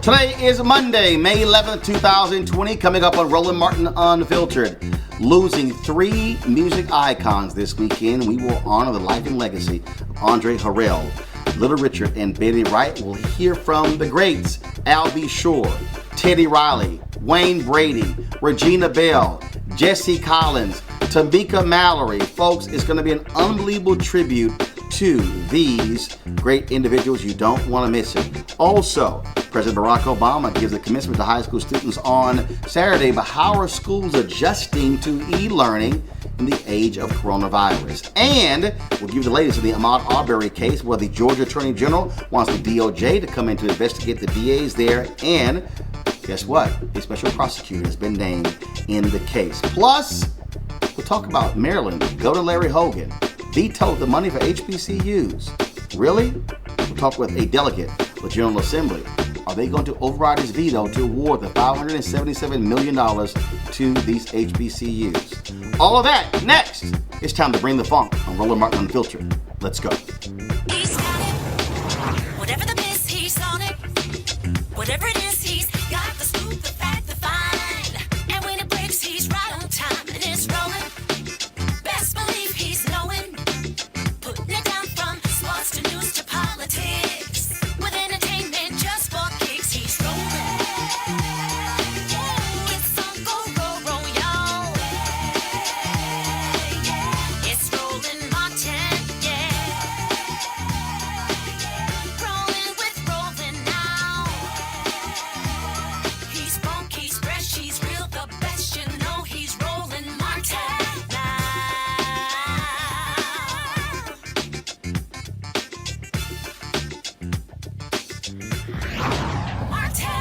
Today is Monday, May 11th, 2020. Coming up on Roland Martin Unfiltered. Losing 3 music icons this weekend. We will honor the life and legacy of Andre Harrell. Little Richard and Betty Wright. Will hear from the greats Al Shore, Teddy Riley, Wayne Brady, Regina Bell, Jesse Collins, Tamika Mallory. Folks, it's going to be an unbelievable tribute to these great individuals. You don't want to miss it. Also, President Barack Obama gives a commencement to high school students on Saturday, but how are schools adjusting to e-learning in the age of coronavirus? And we'll give you the latest in the Arbery case, where the Georgia Attorney General wants the DOJ to come in to investigate the DAs there. And guess what? A special prosecutor has been named in the case. Plus, we'll talk about Maryland. Governor Larry Hogan vetoed the money for HBCUs. Really? We'll talk with a delegate for the General Assembly. Are they going to override his veto to award the $577 million to these HBCUs? All of that next. It's time to bring the funk on Roland Martin Unfiltered. Let's go. He's got it. Whatever the miss, he's on it. Whatever it is, he's got the scoop, the fact, the find. And when it breaks, he's right on time and it's rolling. Best believe he's knowing. Putting it down from sports to news to politics. With entertainment just for kicks, he's rolling. It's on go, y'all. It's Roland Martin, yeah. Rolling with Roland now. He's funk, he's fresh, he's real, the best, you know he's Roland Martin now. Martin.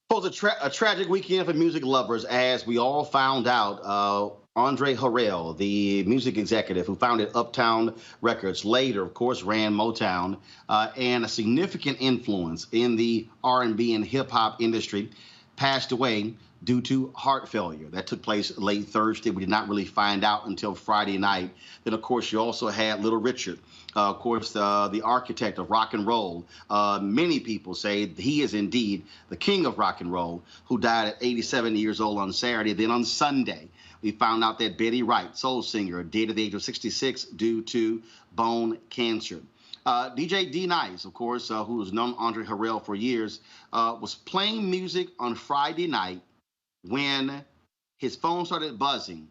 It was a tragic weekend for music lovers, as we all found out. Andre Harrell, the music executive who founded Uptown Records, later, of course, ran Motown, and a significant influence in the R&B and hip-hop industry, passed away due to heart failure. That took place late Thursday. We did not really find out until Friday night. Then, of course, you also had Little Richard, of course, the architect of rock and roll. Many people say he is indeed the king of rock and roll, who died at 87 years old on Saturday. Then on Sunday, we found out that Betty Wright, soul singer, died at the age of 66 due to bone cancer. DJ D Nice, of course, who has known Andre Harrell for years, was playing music on Friday night when his phone started buzzing.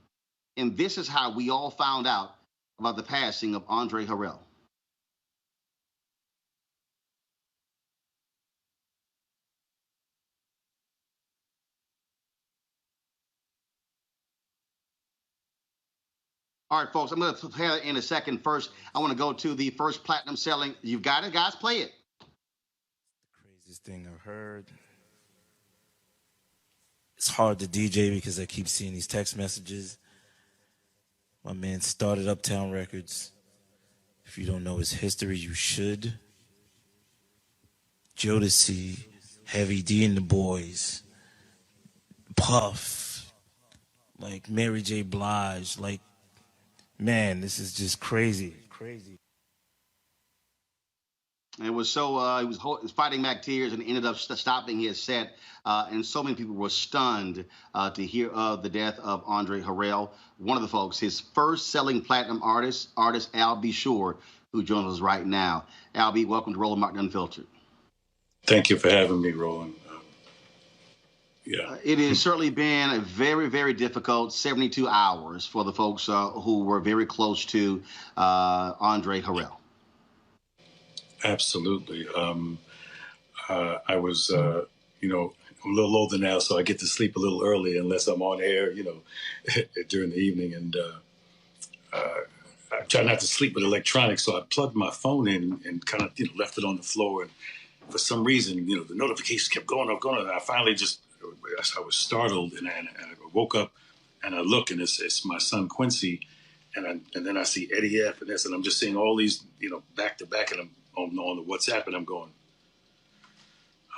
And this is how we all found out about the passing of Andre Harrell. All right, folks, I'm going to play that in a second. First, I want to go to the first platinum selling. You've got it, guys? Play it. The craziest thing I've heard. It's hard to DJ because I keep seeing these text messages. My man started Uptown Records. If you don't know his history, you should. Jodeci, Heavy D and the Boys, Puff, like Mary J. Blige, like, man, this is just crazy. And it was so, he was fighting back tears and ended up stopping his set. And so many people were stunned to hear of the death of Andre Harrell. One of the folks, his first selling platinum artist Al Shore, who joins us right now. Al B, welcome to Roland Martin Unfiltered. Thank you for having me, Roland. It has certainly been a very, very difficult 72 hours for the folks who were very close to Andre Harrell. Absolutely. I was, I'm a little older now, so I get to sleep a little early unless I'm on air, during the evening. And I try not to sleep with electronics, so I plugged my phone in and kind of, left it on the floor. And for some reason, the notifications kept going up. And I finally I was startled, and I woke up and I look, and it's my son Quincy, and then I see Eddie F. and this, and I'm just seeing all these, back to back, and I'm on the WhatsApp, and I'm going,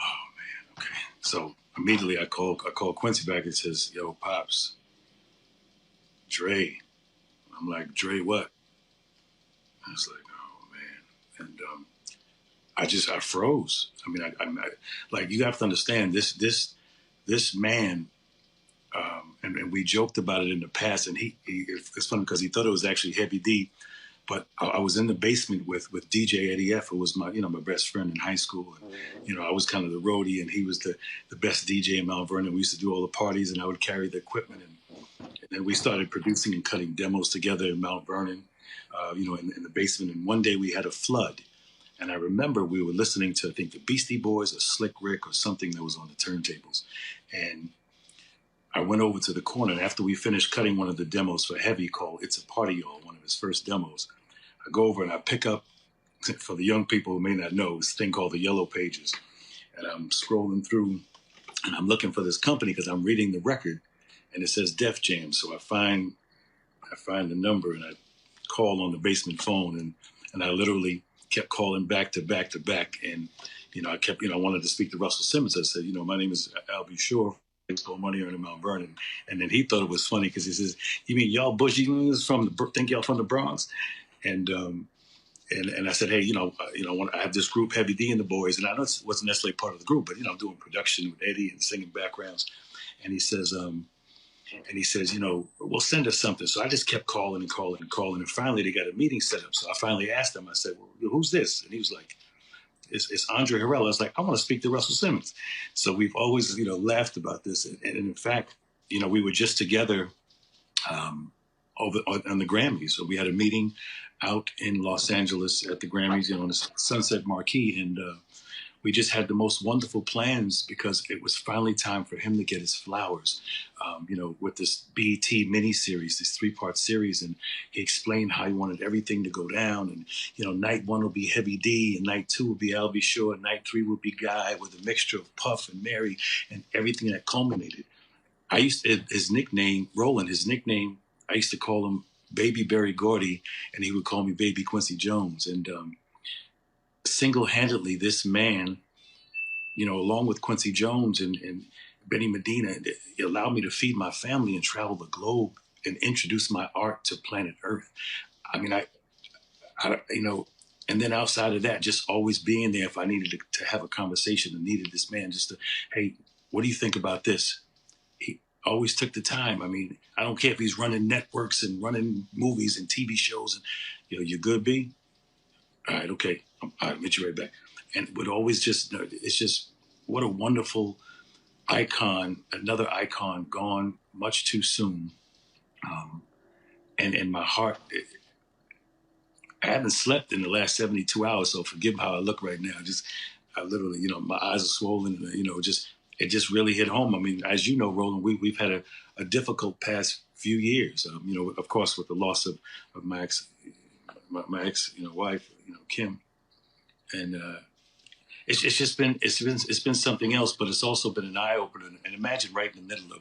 oh man, okay. So immediately I call Quincy back and says, yo, Pops, Dre. I'm like, Dre what? I was like, oh man. And I froze. I mean, like, you have to understand this man. And we joked about it in the past, and it's funny because he thought it was actually Heavy D. But I was in the basement with DJ Eddie F, who was my best friend in high school. And, I was kind of the roadie, and he was the best DJ in Mount Vernon. We used to do all the parties, and I would carry the equipment. And then we started producing and cutting demos together in Mount Vernon, in the basement. And one day we had a flood. And I remember we were listening to, I think, the Beastie Boys or Slick Rick or something that was on the turntables. And I went over to the corner, and after we finished cutting one of the demos for Heavy called It's a Party Y'all, one of his first demos, I go over and I pick up, for the young people who may not know, this thing called the Yellow Pages. And I'm scrolling through, and I'm looking for this company because I'm reading the record, and it says Def Jam. So I find the number, and I call on the basement phone, and I literally kept calling back to back to back. And, I kept, I wanted to speak to Russell Simmons. I said, my name is Albie Shore. Baseball money earning Mount Vernon. And then he thought it was funny because he says, "You mean y'all Bushy think y'all from the Bronx?" And I said, "Hey, I have this group, Heavy D and the Boys, and I know it wasn't necessarily part of the group, but I'm doing production with Eddie and singing backgrounds." And he says, "Well, send us something." So I just kept calling and calling and calling, and finally they got a meeting set up. So I finally asked him. I said, "Well, who's this?" And he was like, It's Andre Harrell. I was like, I want to speak to Russell Simmons. So we've always, laughed about this. And in fact, we were just together over on the Grammys. So we had a meeting out in Los Angeles at the Grammys, on the Sunset Marquee. And we just had the most wonderful plans because it was finally time for him to get his flowers, with this BET miniseries, this 3-part series. And he explained how he wanted everything to go down. And, night 1 will be Heavy D, and night 2 will be Albie Shore, and night 3 will be Guy, with a mixture of Puff and Mary and everything that culminated. His nickname, Roland, I used to call him Baby Berry Gordy, and he would call me Baby Quincy Jones. And single-handedly, this man, along with Quincy Jones and Benny Medina, it allowed me to feed my family and travel the globe and introduce my art to planet Earth. I mean, I and then outside of that, just always being there if I needed to have a conversation and needed this man just to, hey, what do you think about this? He always took the time. I mean, I don't care if he's running networks and running movies and TV shows. And, you good, B? All right, okay. I'll meet you right back. And would always just, it's just, what a wonderful icon, another icon gone much too soon. And in my heart, I haven't slept in the last 72 hours, so forgive how I look right now. I literally, my eyes are swollen, it just really hit home. I mean, as you know, Roland, we've had a difficult past few years, of course, with the loss of my ex, wife, Kim. And it's been something else, but it's also been an eye opener. And imagine right in the middle of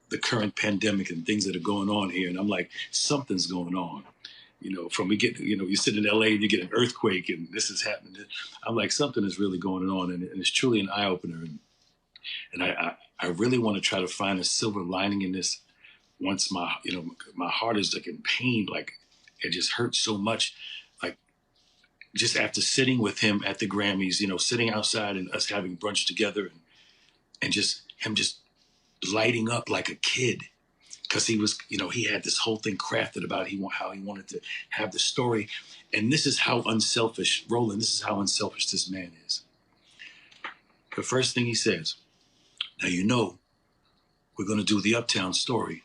the current pandemic and things that are going on here, and I'm like, something's going on. You sit in LA and you get an earthquake, and this is happening. I'm like, something is really going on, and it's truly an eye opener. And I really want to try to find a silver lining in this. Once my heart is like in pain, like it just hurts so much. Just after sitting with him at the Grammys, sitting outside and us having brunch together, and just him just lighting up like a kid, because he was, he had this whole thing crafted about how he wanted to have the story. And this is how unselfish, Roland, this is how unselfish this man is. The first thing he says, now, we're going to do the Uptown Story,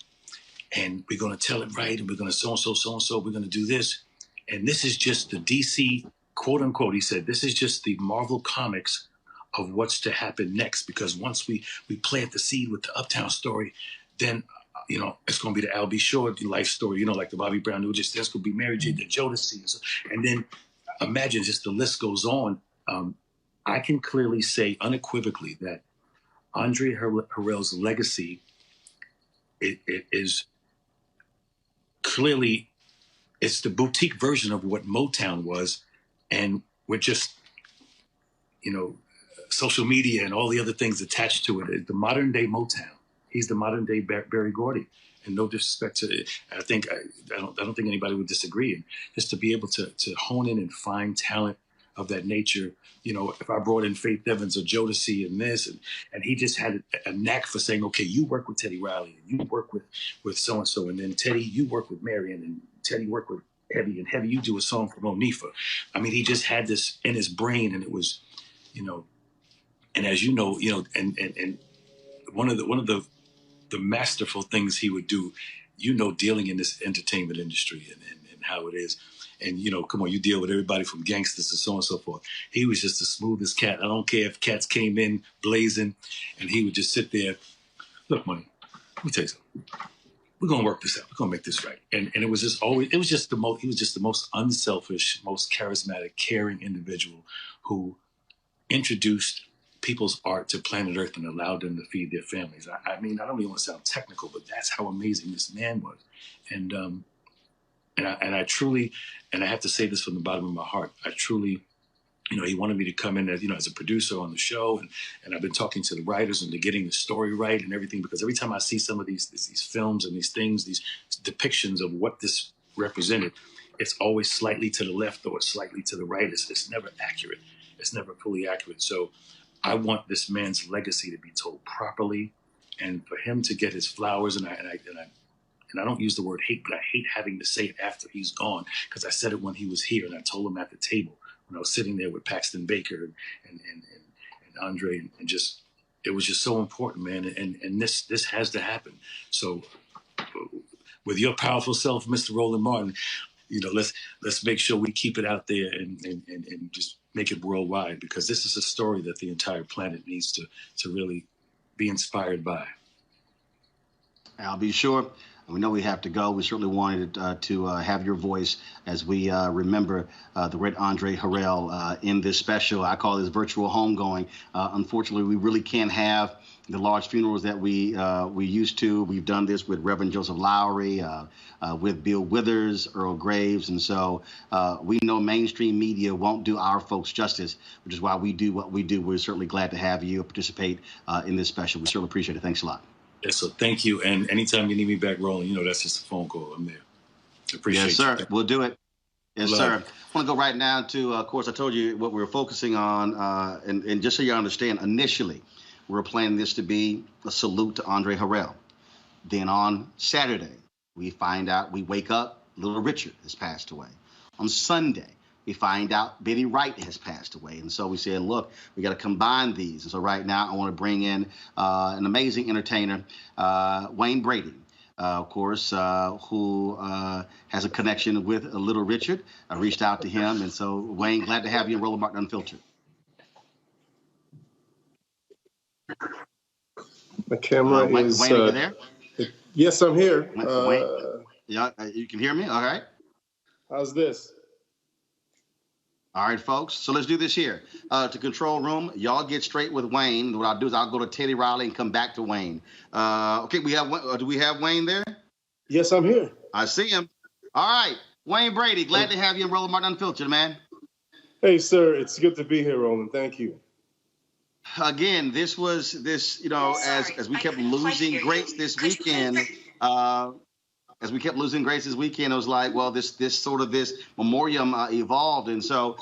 and we're going to tell it right, and we're going to so-and-so, we're going to do this. And this is just the DC, quote unquote, he said, this is just the Marvel Comics of what's to happen next. Because once we plant the seed with the Uptown Story, then, it's going to be the Albie Shore life story, like the Bobby Brown, that's going to be Mary J. the Jodeci. And then imagine just the list goes on. I can clearly say unequivocally that Andre Harrell's legacy, it is clearly, it's the boutique version of what Motown was, and with just, social media and all the other things attached to it. The modern day Motown. He's the modern day Berry Gordy, and no disrespect to it. I don't think anybody would disagree. And just to be able to hone in and find talent of that nature. You know, if I brought in Faith Evans or Jodeci and this, and he just had a knack for saying, okay, you work with Teddy Riley, and you work with so and so, and then Teddy, you work with Marion, and Teddy work with Heavy, and Heavy, you do a song for Monifa. I mean, he just had this in his brain, and it was, you know, and as you know, and one of the masterful things he would do, you know, dealing in this entertainment industry and how it is. And, you know, come on, you deal with everybody from gangsters to so on and so forth. He was just the smoothest cat. I don't care if cats came in blazing, and he would just sit there. Look, Money, let me tell you something. We're going to work this out. We're going to make this right. And it was just always, he was just the most unselfish, most charismatic, caring individual who introduced people's art to planet Earth and allowed them to feed their families. I mean, I don't even want to sound technical, but that's how amazing this man was. And I truly, and I have to say this from the bottom of my heart, I truly, you know, he wanted me to come in as, you know, as a producer on the show, and I've been talking to the writers and they're getting the story right and everything, because every time I see some of these films and these things, these depictions of what this represented, it's always slightly to the left or slightly to the right. It's never accurate. It's never fully accurate. So I want this man's legacy to be told properly, and for him to get his flowers. And I don't use the word hate, but I hate having to say it after he's gone, because I said it when he was here, and I told him at the table when I was sitting there with Paxton Baker and Andre, and just, it was just so important, man. And this has to happen. So with your powerful self, Mr. Roland Martin, you know, let's make sure we keep it out there and just make it worldwide, because this is a story that the entire planet needs to really be inspired by. I'll be sure. We know we have to go. We certainly wanted to have your voice as we remember the great Andre Harrell in this special. I call this virtual homegoing. Unfortunately, we really can't have the large funerals that we used to. We've done this with Reverend Joseph Lowry, with Bill Withers, Earl Graves, and so we know mainstream media won't do our folks justice, which is why we do what we do. We're certainly glad to have you participate in this special. We certainly appreciate it. Thanks a lot. Yes, so thank you. And anytime you need me back, Roland, you know, that's just a phone call. I'm there. Appreciate it. Yes, sir. We'll do it. Yes, sir. I want to go right now to, of course, I told you what we were focusing on. And just so you understand, initially, we were planning this to be a salute to Andre Harrell. Then on Saturday, we wake up, Little Richard has passed away. On Sunday, we find out Betty Wright has passed away. And so we said, look, we got to combine these. And so right now I want to bring in an amazing entertainer, Wayne Brady, of course, who has a connection with Little Richard. I reached out to him. And so, Wayne, glad to have you in Roland Martin Unfiltered. The camera is... Wayne, are you there? Yes, I'm here. Wayne, yeah, you can hear me? All right. How's this? All right, folks. So let's do this here. To control room, y'all get straight with Wayne. What I'll do is I'll go to Teddy Riley and come back to Wayne. Okay, do we have Wayne there? Yes, I'm here. I see him. All right, Wayne Brady, glad to have you in Roland Martin Unfiltered, man. Hey, sir, it's good to be here, Roland. Thank you. Again, as we kept losing greats this weekend. As we kept losing grace this weekend, it was like, well, this memoriam evolved. And so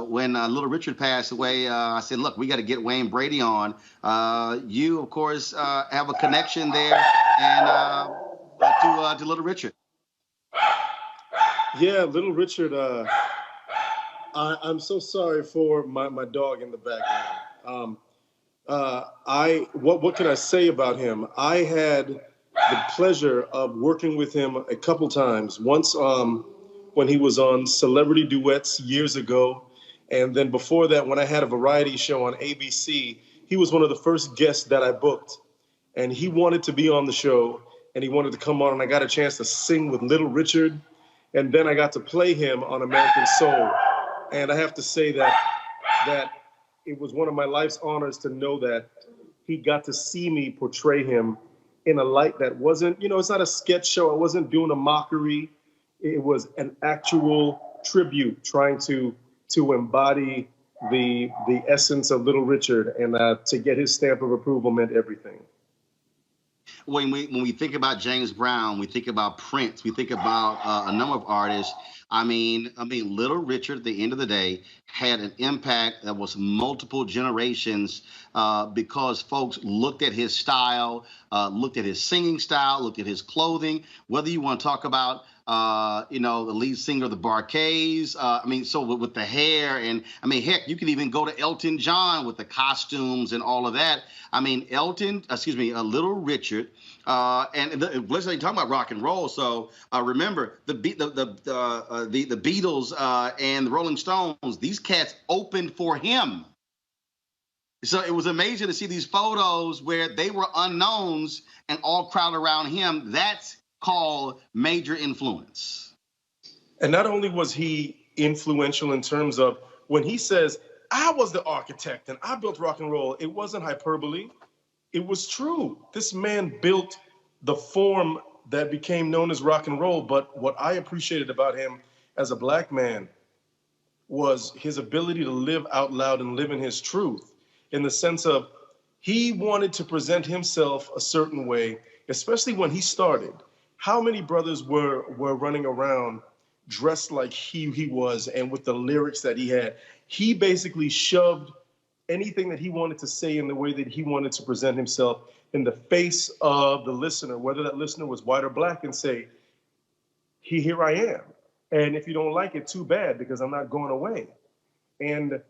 when Little Richard passed away, I said, look, we got to get Wayne Brady on. You, of course, have a connection there and to Little Richard. Yeah, Little Richard, I'm so sorry for my dog in the background. What can I say about him? I had the pleasure of working with him a couple times. Once when he was on Celebrity Duets years ago, and then before that, when I had a variety show on ABC, he was one of the first guests that I booked. And he wanted to be on the show, and he wanted to come on, and I got a chance to sing with Little Richard, and then I got to play him on American Soul. And I have to say that it was one of my life's honors to know that he got to see me portray him in a light that wasn't, it's not a sketch show. I wasn't doing a mockery. It was an actual tribute, trying to embody the essence of Little Richard, and to get his stamp of approval meant everything. when we think about James Brown, we think about Prince, we think about a number of artists. I mean, Little Richard, at the end of the day, had an impact that was multiple generations because folks looked at his style, looked at his singing style, looked at his clothing. Whether you want to talk about the lead singer of the Bar-Kays. So with the hair and heck, you can even go to Elton John with the costumes and all of that. Little Richard, let's say talking about rock and roll. So remember the Beatles and the Rolling Stones. These cats opened for him. So it was amazing to see these photos where they were unknowns and all crowded around him. That's called major influence. And not only was he influential in terms of when he says, I was the architect and I built rock and roll, it wasn't hyperbole. It was true. This man built the form that became known as rock and roll. But what I appreciated about him as a black man was his ability to live out loud and live in his truth, in the sense of he wanted to present himself a certain way, especially when he started. How many brothers were running around dressed like he was and with the lyrics that he had? He basically shoved anything that he wanted to say in the way that he wanted to present himself in the face of the listener, whether that listener was white or black, and say, here I am. And if you don't like it, too bad, because I'm not going away. And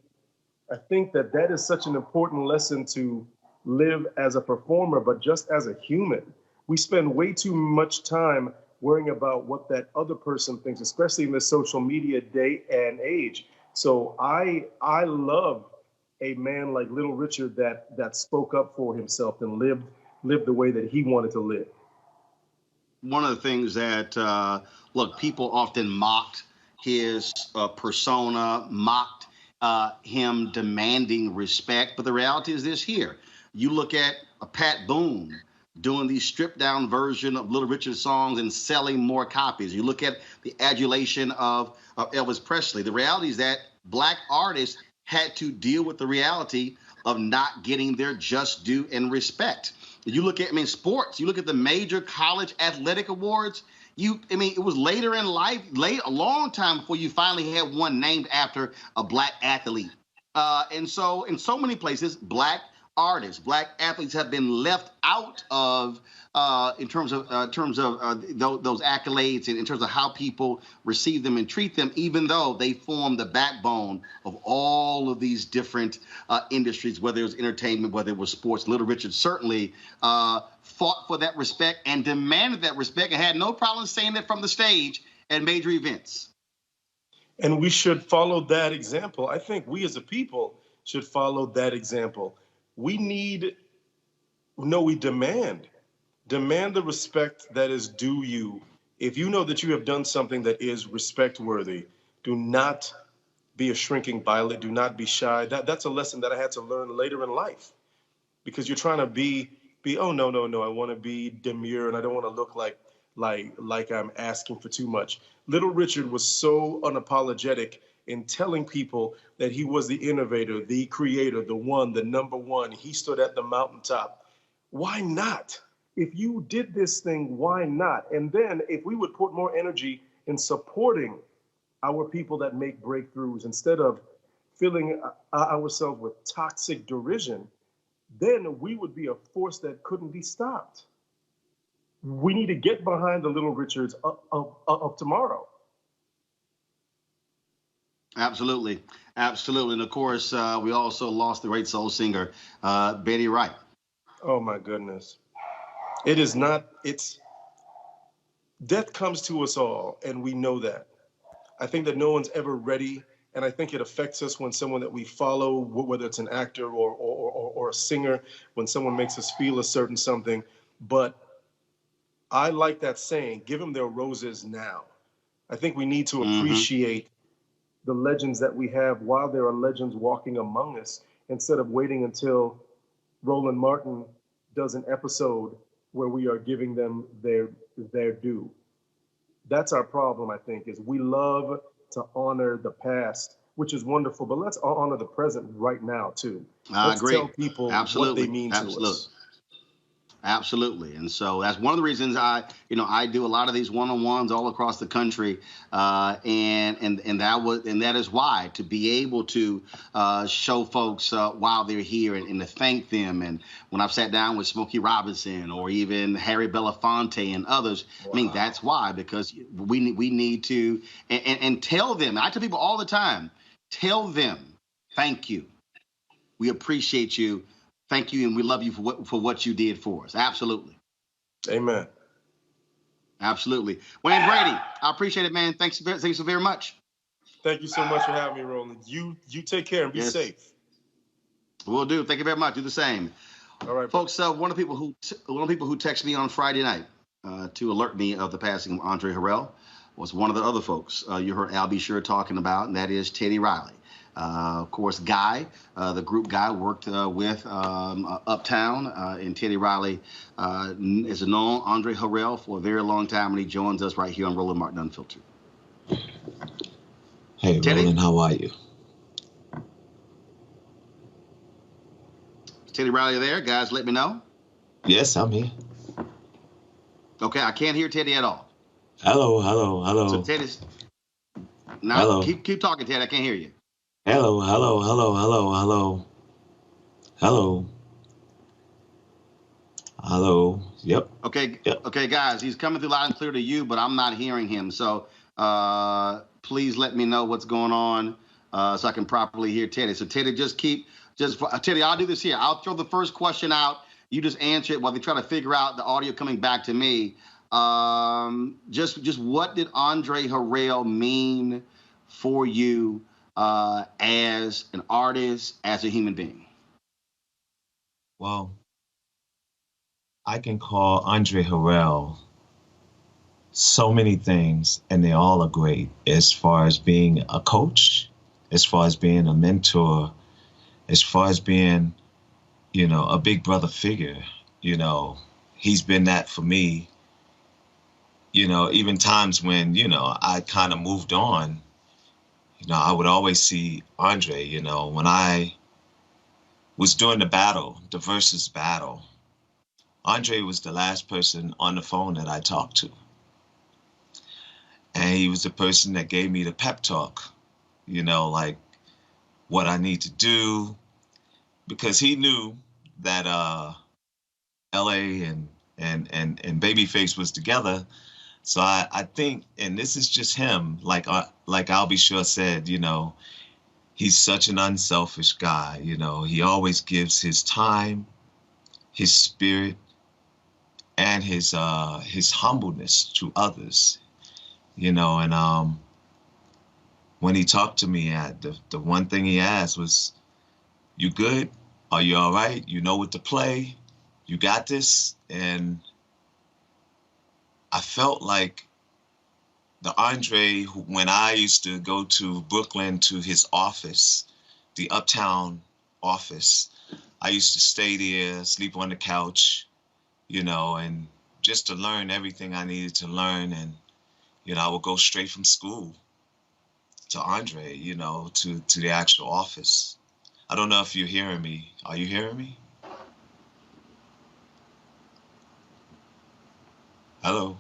I think that is such an important lesson to live as a performer, but just as a human. We spend way too much time worrying about what that other person thinks, especially in this social media day and age. So I love a man like Little Richard that spoke up for himself and lived the way that he wanted to live. One of the things that, people often mocked his persona, mocked him demanding respect. But the reality is this here. You look at a Pat Boone doing the stripped down version of Little Richard's songs and selling more copies. You look at the adulation of Elvis Presley. The reality is that black artists had to deal with the reality of not getting their just due and respect. You look at, sports, you look at the major college athletic awards, it was later in life, a long time before you finally had one named after a black athlete. And so in so many places, black artists, black athletes have been left out of in terms of those accolades and in terms of how people receive them and treat them, even though they form the backbone of all of these different industries, whether it was entertainment, whether it was sports. Little Richard certainly fought for that respect and demanded that respect and had no problem saying it from the stage at major events. And we should follow that example. I think we as a people should follow that example. We demand the respect that is due you. If you know that you have done something that is respect worthy, do not be a shrinking violet. Do not be shy. That's a lesson that I had to learn later in life, because you're trying to be, oh, no. I want to be demure and I don't want to look like I'm asking for too much. Little Richard was so unapologetic in telling people that he was the innovator, the creator, the one, the number one. He stood at the mountaintop. Why not? If you did this thing, why not? And then if we would put more energy in supporting our people that make breakthroughs instead of filling ourselves with toxic derision, then we would be a force that couldn't be stopped. We need to get behind the Little Richards of tomorrow. Absolutely. And of course, we also lost the great soul singer, Betty Wright. Oh my goodness. Death comes to us all, and we know that. I think that no one's ever ready, and I think it affects us when someone that we follow, whether it's an actor or a singer, when someone makes us feel a certain something. But I like that saying, give them their roses now. I think we need to appreciate the legends that we have while there are legends walking among us, instead of waiting until Roland Martin does an episode where we are giving them their due. That's our problem, I think, is we love to honor the past, which is wonderful, but let's honor the present right now, too. I agree. Let's tell people what they mean to us. Absolutely. And so that's one of the reasons I do a lot of these one-on-ones all across the country. And that is why, to be able to show folks while they're here and to thank them. And when I've sat down with Smokey Robinson or even Harry Belafonte and others, wow. I mean, that's why, because we need to and tell them. I tell people all the time, tell them, thank you. We appreciate you. Thank you, and we love you for what you did for us. Absolutely. Amen. Absolutely. Wayne Brady, I appreciate it, man. Thanks so very much. Thank you so much for having me, Roland. You take care and be safe. Will do. Thank you very much. Do the same. All right, folks. One of the people who texted me on Friday night to alert me of the passing of Andre Harrell was one of the other folks you heard Al be sure talking about, and that is Teddy Riley. Of course, Guy, the group Guy, worked with Uptown, and Teddy Riley is known Andre Harrell for a very long time, and he joins us right here on Roland Martin Unfiltered. Hey, Teddy? Roland, how are you? Teddy Riley there? Guys, let me know. Yes, I'm here. Okay, I can't hear Teddy at all. Hello. So Teddy's... No, hello. Keep talking, Teddy. I can't hear you. Hello. Yep. Okay, guys, he's coming through loud and clear to you, but I'm not hearing him. So please let me know what's going on so I can properly hear Teddy. So Teddy, Teddy, I'll do this here. I'll throw the first question out. You just answer it while they try to figure out the audio coming back to me. Just what did Andre Harrell mean for you as an artist, as a human being? Well, I can call Andre Harrell so many things, and they all are great, as far as being a coach, as far as being a mentor, as far as being, a big brother figure. He's been that for me. Even times when, I kind of moved on, I would always see Andre, when I was doing the versus battle, Andre was the last person on the phone that I talked to. And he was the person that gave me the pep talk, like what I need to do, because he knew that LA and Babyface was together. So I think, and this is just him, like I'll be sure said, he's such an unselfish guy. He always gives his time, his spirit, and his humbleness to others. And when he talked to me, the one thing he asked was, "You good? Are you all right? You know what to play? You got this?" And I felt like the Andre who, when I used to go to Brooklyn to his office, the Uptown office, I used to stay there, sleep on the couch, and just to learn everything I needed to learn. And, I would go straight from school to Andre, to the actual office. I don't know if you're hearing me. Are you hearing me? Hello?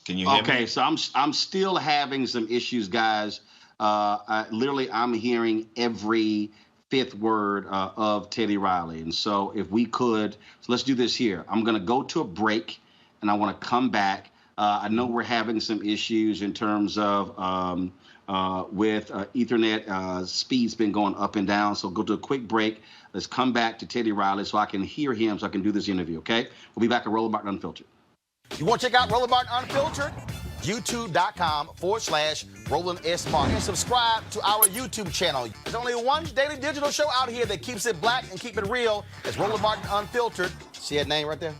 Can you hear me? Okay, so I'm still having some issues, guys. I'm hearing every fifth word of Teddy Riley. And so if we could, so let's do this here. I'm going to go to a break, and I want to come back. I know we're having some issues in terms of with Ethernet. Speed's been going up and down. So go to a quick break. Let's come back to Teddy Riley so I can hear him, so I can do this interview, okay? We'll be back at Roland Martin Unfiltered. You want to check out Roland Martin Unfiltered? YouTube.com/Roland S. Martin. And subscribe to our YouTube channel. There's only one daily digital show out here that keeps it black and keep it real. It's Roland Martin Unfiltered. See that name right there?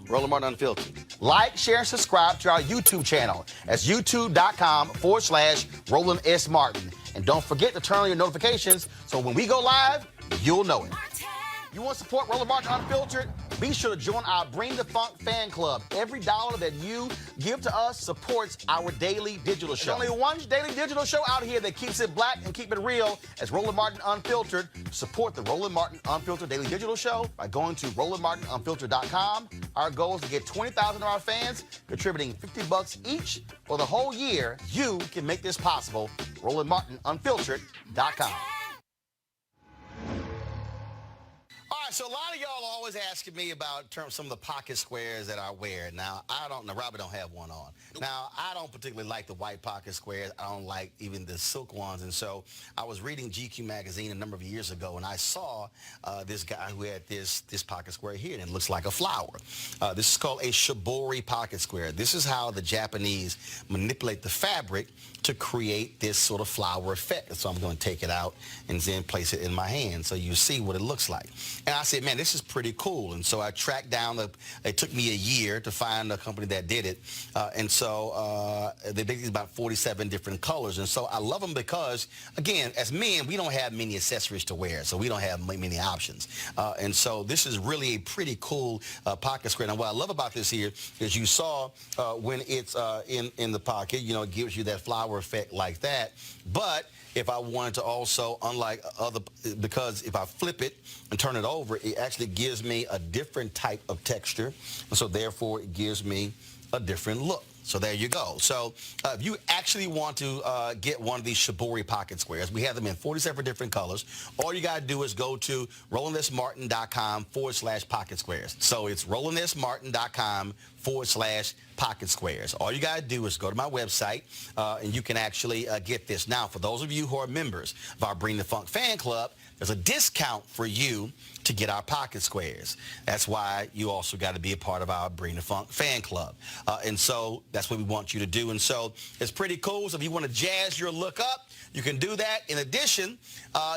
Roland Martin Unfiltered. Like, share, and subscribe to our YouTube channel. That's YouTube.com/Roland S. Martin. And don't forget to turn on your notifications so when we go live, you'll know it. You want to support Roland Martin Unfiltered? Be sure to join our Bring the Funk fan club. Every dollar that you give to us supports our daily digital show. There's only one daily digital show out here that keeps it black and keep it real. As Roland Martin Unfiltered. Support the Roland Martin Unfiltered Daily Digital Show by going to RolandMartinUnfiltered.com. Our goal is to get 20,000 of our fans contributing $50 each for the whole year. You can make this possible. RolandMartinUnfiltered.com. All right, so a lot of y'all are always asking me about some of the pocket squares that I wear. Now, Robert don't have one on. Now, I don't particularly like the white pocket squares. I don't like even the silk ones. And so I was reading GQ magazine a number of years ago, and I saw this guy who had this pocket square here, and it looks like a flower. This is called a shibori pocket square. This is how the Japanese manipulate the fabric to create this sort of flower effect. So I'm going to take it out and then place it in my hand so you see what it looks like. And I said, man, this is pretty cool. And so I tracked down, it took me a year to find a company that did it. And so they make these about 47 different colors. And so I love them because, again, as men, we don't have many accessories to wear, so we don't have many options. And so this is really a pretty cool pocket square. Now, what I love about this here is you saw when it's in the pocket, you know, it gives you that flower effect like that. But if I wanted to also, unlike other, because if I flip it and turn it over, it actually gives me a different type of texture. And so therefore it gives me a different look. So there you go. So if you actually want to get one of these shibori pocket squares, we have them in 47 different colors. All you got to do is go to RolandSMartin.com/pocket squares. So it's RolandSMartin.com/pocket squares. All you got to do is go to my website, and you can actually get this. Now, for those of you who are members of our Bring the Funk fan club, there's a discount for you to get our pocket squares. That's why you also got to be a part of our Bring the Funk fan club. And so that's what we want you to do. And so it's pretty cool. So if you want to jazz your look up, you can do that. In addition,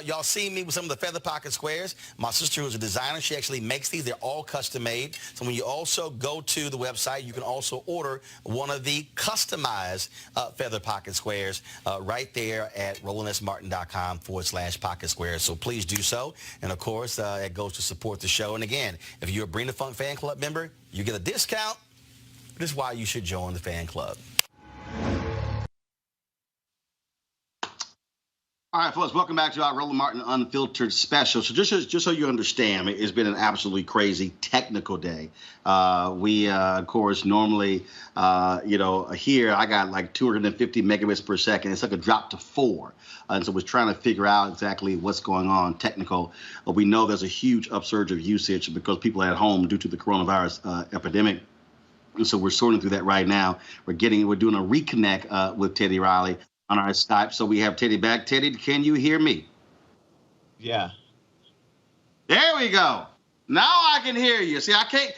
y'all see me with some of the feather pocket squares. My sister, who's a designer, she actually makes these. They're all custom made. So when you also go to the website, you can also order one of the customized feather pocket squares right there at RolandSMartin.com/pocket squares. So please do so. And of course, it goes to support the show. And again, if you're a Bring the Funk fan club member, you get a discount. This is why you should join the fan club. All right, folks, welcome back to our Roland Martin Unfiltered special. So just so you understand, it's been an absolutely crazy technical day. We, of course, normally, here I got like 250 megabits per second. It's like a drop to 4. And so we're trying to figure out exactly what's going on technical. We know there's a huge upsurge of usage because people are at home due to the coronavirus epidemic. And so we're sorting through that right now. We're doing a reconnect with Teddy Riley on our Skype. So we have Teddy back. Teddy, can you hear me? Yeah. There we go. Now I can hear you. See, I get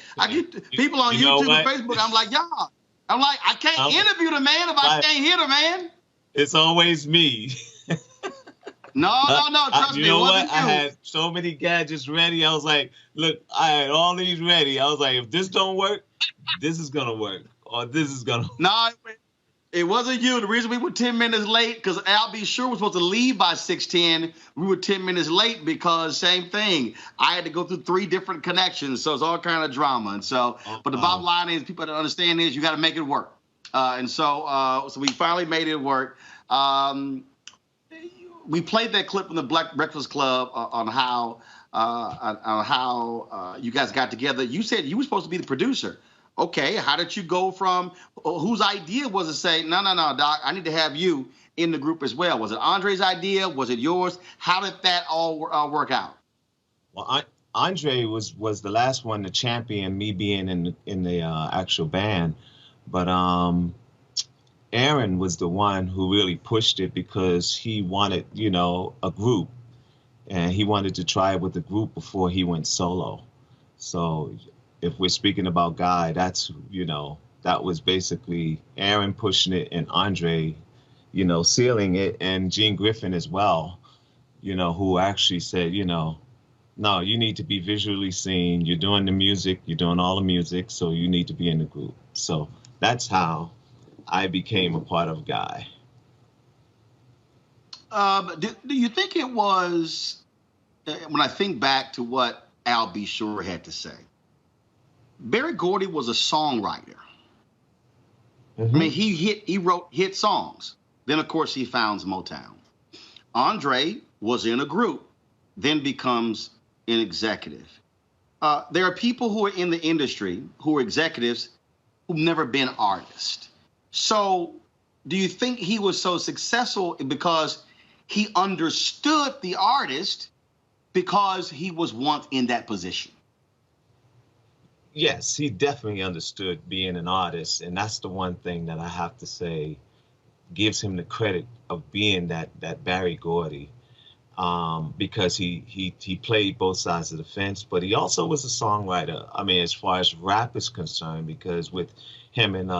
people on YouTube and Facebook. I'm like, y'all. I'm like, I can't interview the man if I can't hear the man. It's always me. No. Trust me. You know what? I had so many gadgets ready. I was like, look, I had all these ready. I was like, if this don't work, this is going to work. Or this is going to work. No, it wasn't you. The reason we were 10 minutes late, because Al B. Sure was supposed to leave by 6:10. We were 10 minutes late because same thing. I had to go through 3 different connections, so it's all kind of drama. And so, but the bottom line is, people don't understand is you got to make it work. So we finally made it work. We played that clip from the Black Breakfast Club on how you guys got together. You said you were supposed to be the producer. Okay, how did you go from, whose idea was to say, no, Doc, I need to have you in the group as well? Was it Andre's idea? Was it yours? How did that all work out? Well, Andre was the last one to champion me being in the actual band. But Aaron was the one who really pushed it because he wanted, a group. And he wanted to try it with the group before he went solo. So if we're speaking about Guy, that's, that was basically Aaron pushing it and Andre, sealing it, and Gene Griffin as well, who actually said, no, you need to be visually seen. You're doing the music, you're doing all the music, so you need to be in the group. So that's how I became a part of Guy. Do you think it was, when I think back to what Al B. Sure had to say, Berry Gordy was a songwriter. Mm-hmm. I mean, he wrote hit songs. Then, of course, he founds Motown. Andre was in a group, then becomes an executive. There are people who are in the industry who are executives who've never been artists. So do you think he was so successful because he understood the artist because he was once in that position? Yes, he definitely understood being an artist, and that's the one thing that I have to say gives him the credit of being that Berry Gordy, because he played both sides of the fence, but he also was a songwriter. I mean, as far as rap is concerned, because with him and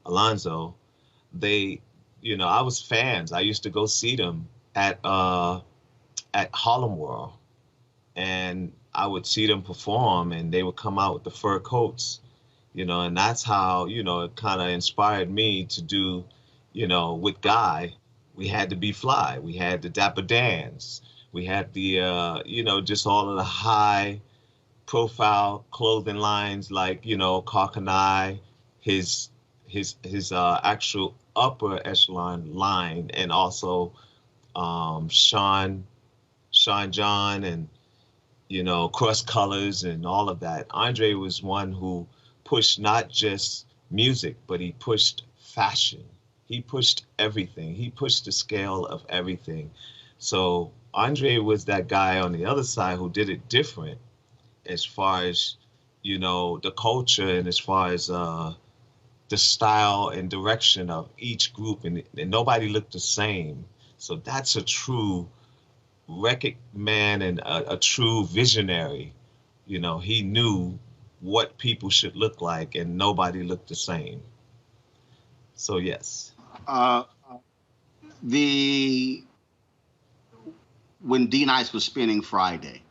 Alonzo, they, I was fans. I used to go see them at Harlem World, and I would see them perform, and they would come out with the fur coats, and that's how, it kind of inspired me to do, with Guy, we had to be fly. We had the Dapper Dans. We had the, just all of the high profile clothing lines like, Carcanai, his actual upper echelon line, and also Sean John, and Cross Colors and all of that. Andre was one who pushed not just music, but he pushed fashion. He pushed everything. He pushed the scale of everything. So Andre was that guy on the other side who did it different as far as, the culture, and as far as the style and direction of each group, and nobody looked the same. So that's a true record man and a true visionary. He knew what people should look like, and nobody looked the same. So yes. When D Nice was spinning Friday,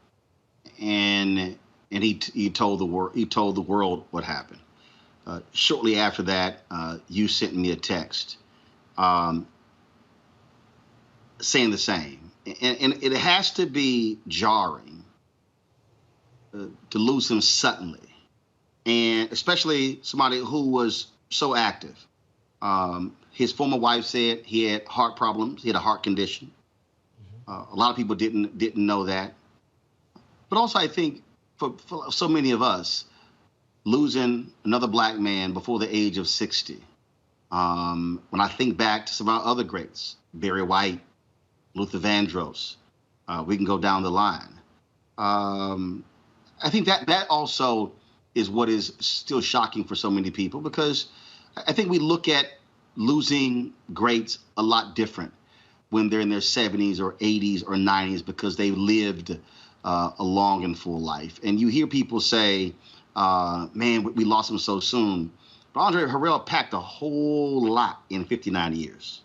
and he told the world what happened. Shortly after that, you sent me a text saying the same. And it has to be jarring to lose him suddenly, and especially somebody who was so active. His former wife said he had heart problems. He had a heart condition. A lot of people didn't know that. But also, I think for so many of us, losing another black man before the age of 60. When I think back to some of our other greats, Barry White, Luther Vandross, we can go down the line. I think that also is what is still shocking for so many people, because I think we look at losing greats a lot different when they're in their 70s or 80s or 90s, because they lived a long and full life. And you hear people say, man, we lost him so soon. But Andre Harrell packed a whole lot in 59 years.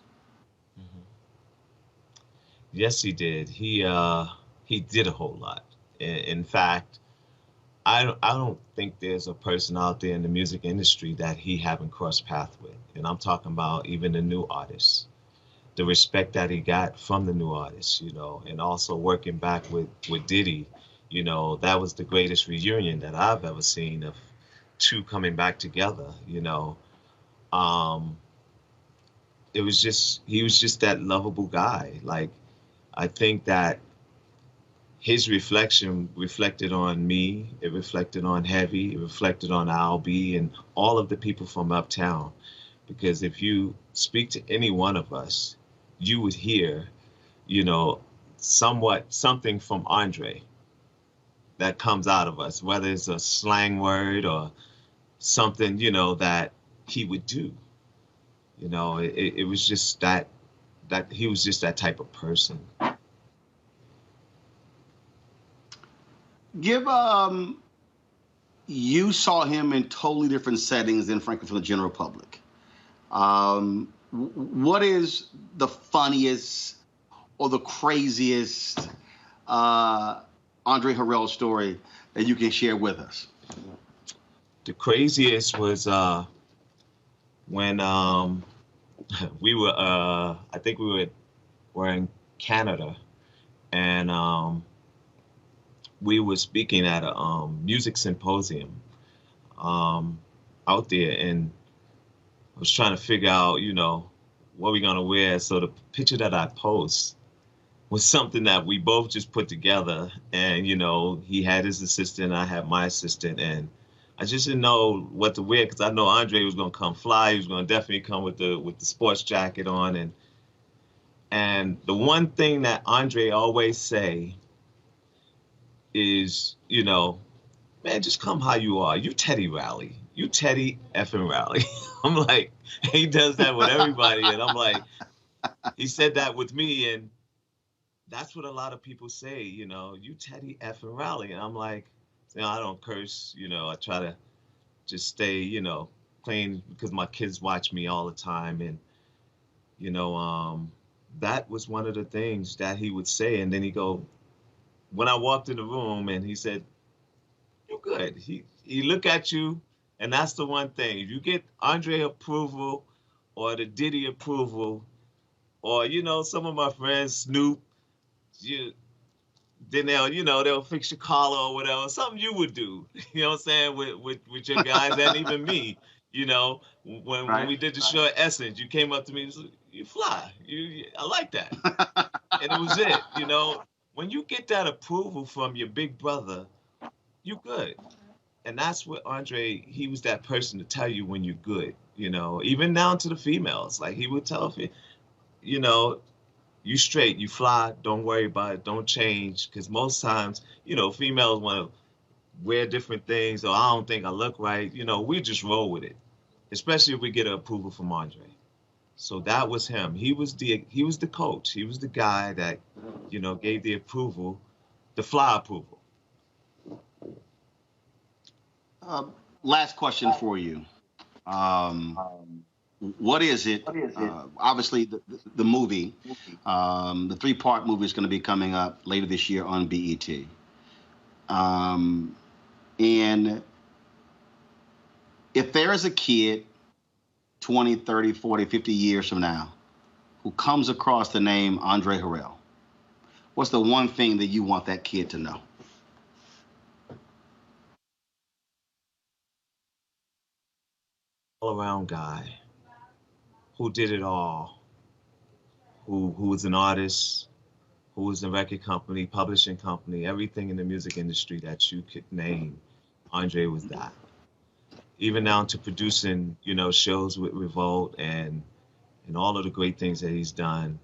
Yes, he did. He did a whole lot. In fact, I don't think there's a person out there in the music industry that he haven't crossed paths with. And I'm talking about even the new artists. The respect that he got from the new artists, and also working back with Diddy, that was the greatest reunion that I've ever seen of two coming back together, He was just that lovable guy. Like, I think that his reflection reflected on me, it reflected on Heavy, it reflected on Al B and all of the people from Uptown. Because if you speak to any one of us, you would hear, something from Andre that comes out of us, whether it's a slang word or something, that he would do. It was just that he was just that type of person. You saw him in totally different settings than, frankly, for the general public. What is the funniest or the craziest Andre Harrell story that you can share with us? The craziest was when we were, I think we were in Canada, and we were speaking at a music symposium out there, and I was trying to figure out, what we're gonna wear. So the picture that I post was something that we both just put together, and he had his assistant, I had my assistant, and I just didn't know what to wear because I know Andre was gonna come fly. He was gonna definitely come with the sports jacket on, and the one thing that Andre always say is, man, just come how you are. You Teddy Riley. You Teddy effing Riley. I'm like, he does that with everybody, and I'm like, he said that with me, and that's what a lot of people say, you Teddy effing Riley, and I'm like, I don't curse, I try to just stay, clean because my kids watch me all the time, and that was one of the things that he would say, and then he go, when I walked in the room, and he said, "You good?" He look at you, and that's the one thing. If you get Andre approval, or the Diddy approval, or some of my friends, Snoop, then they'll fix your collar or whatever. Something you would do, you know what I'm saying, with your guys, and even me. When we did the show at Essence, you came up to me and said, "You fly. I like that." And it was it. When you get that approval from your big brother, you good. And that's what Andre, he was that person to tell you when you're good, even down to the females. Like he would tell you, you straight, you fly, don't worry about it, don't change. Because most times, females want to wear different things, or I don't think I look right. We just roll with it, especially if we get an approval from Andre. So that was him. He was the coach. He was the guy that, gave the approval, the fly approval. Last question for you. What is it? Obviously, the movie, the 3-part movie is going to be coming up later this year on BET. And if there is a kid 20, 30, 40, 50 years from now who comes across the name Andre Harrell, what's the one thing that you want that kid to know? All-around guy who did it all, who was an artist, who was in a record company, publishing company, everything in the music industry that you could name. Andre was that. Even down to producing, shows with Revolt and all of the great things that he's done,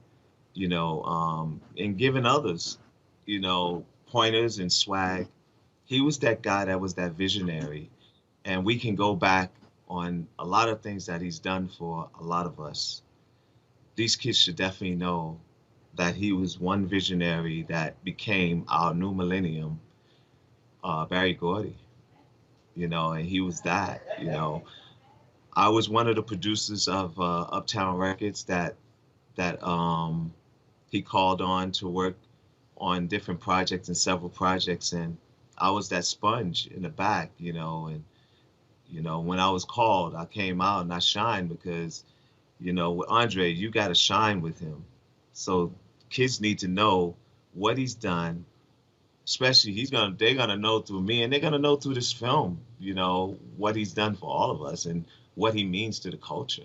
and giving others, pointers and swag. He was that guy that was that visionary. And we can go back on a lot of things that he's done for a lot of us. These kids should definitely know that he was one visionary that became our new millennium, Barry Gordy, and he was that, I was one of the producers of Uptown Records that he called on to work on different projects and several projects, and I was that sponge in the back, and when I was called, I came out and I shined because, with Andre, you got to shine with him. So kids need to know what he's done, especially they're going to know through me, and they're going to know through this film, what he's done for all of us and what he means to the culture.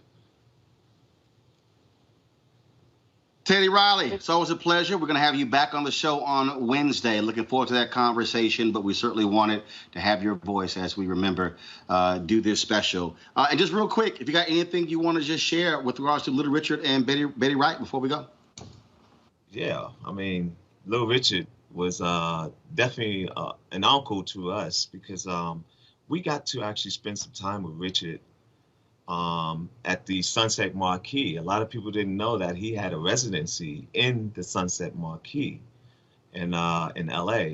Teddy Riley, it's always a pleasure. We're going to have you back on the show on Wednesday. Looking forward to that conversation, but we certainly wanted to have your voice as we remember do this special. And just real quick, if you got anything you want to just share with regards to Little Richard and Betty Wright before we go. Yeah, Little Richard was definitely an uncle to us because we got to actually spend some time with Richard at the Sunset Marquee. A lot of people didn't know that he had a residency in the Sunset Marquee in LA.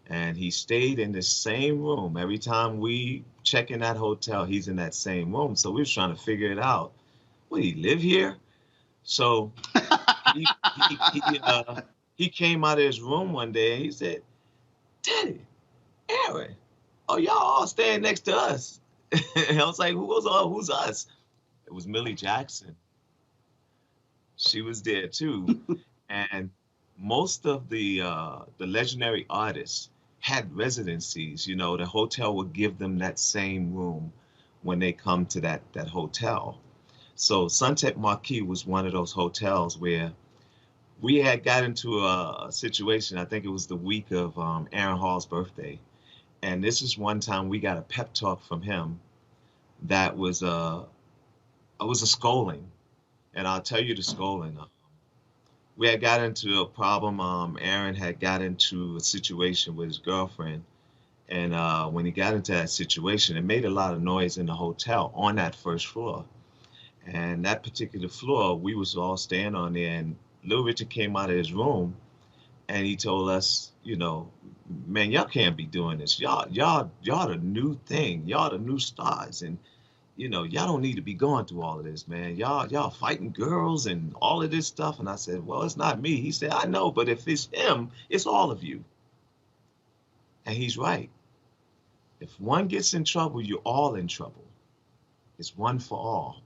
And he stayed in the same room. Every time we check in that hotel, he's in that same room. So we was trying to figure it out. Well, he live here? So he came out of his room one day and he said, "Teddy, Aaron, oh, y'all all staying next to us." And I was like, who's us? It was Millie Jackson. She was there too. And most of the legendary artists had residencies. You know, the hotel would give them that same room when they come to that hotel. So Sunset Marquis was one of those hotels where we had got into a situation. I think it was the week of Aaron Hall's birthday, and this is one time we got a pep talk from him that was a scolding, and I'll tell you the scolding. We had got into a problem. Aaron had got into a situation with his girlfriend, and when he got into that situation, it made a lot of noise in the hotel on that first floor. And that particular floor, we was all staying on there, and Little Richard came out of his room, and he told us, you know, man, y'all can't be doing this. Y'all the new thing. Y'all the new stars, and you know, y'all don't need to be going through all of this, man. Y'all fighting girls and all of this stuff. And I said, well, it's not me. He said, I know, but if it's him, it's all of you. And he's right. If one gets in trouble, you're all in trouble. It's one for all.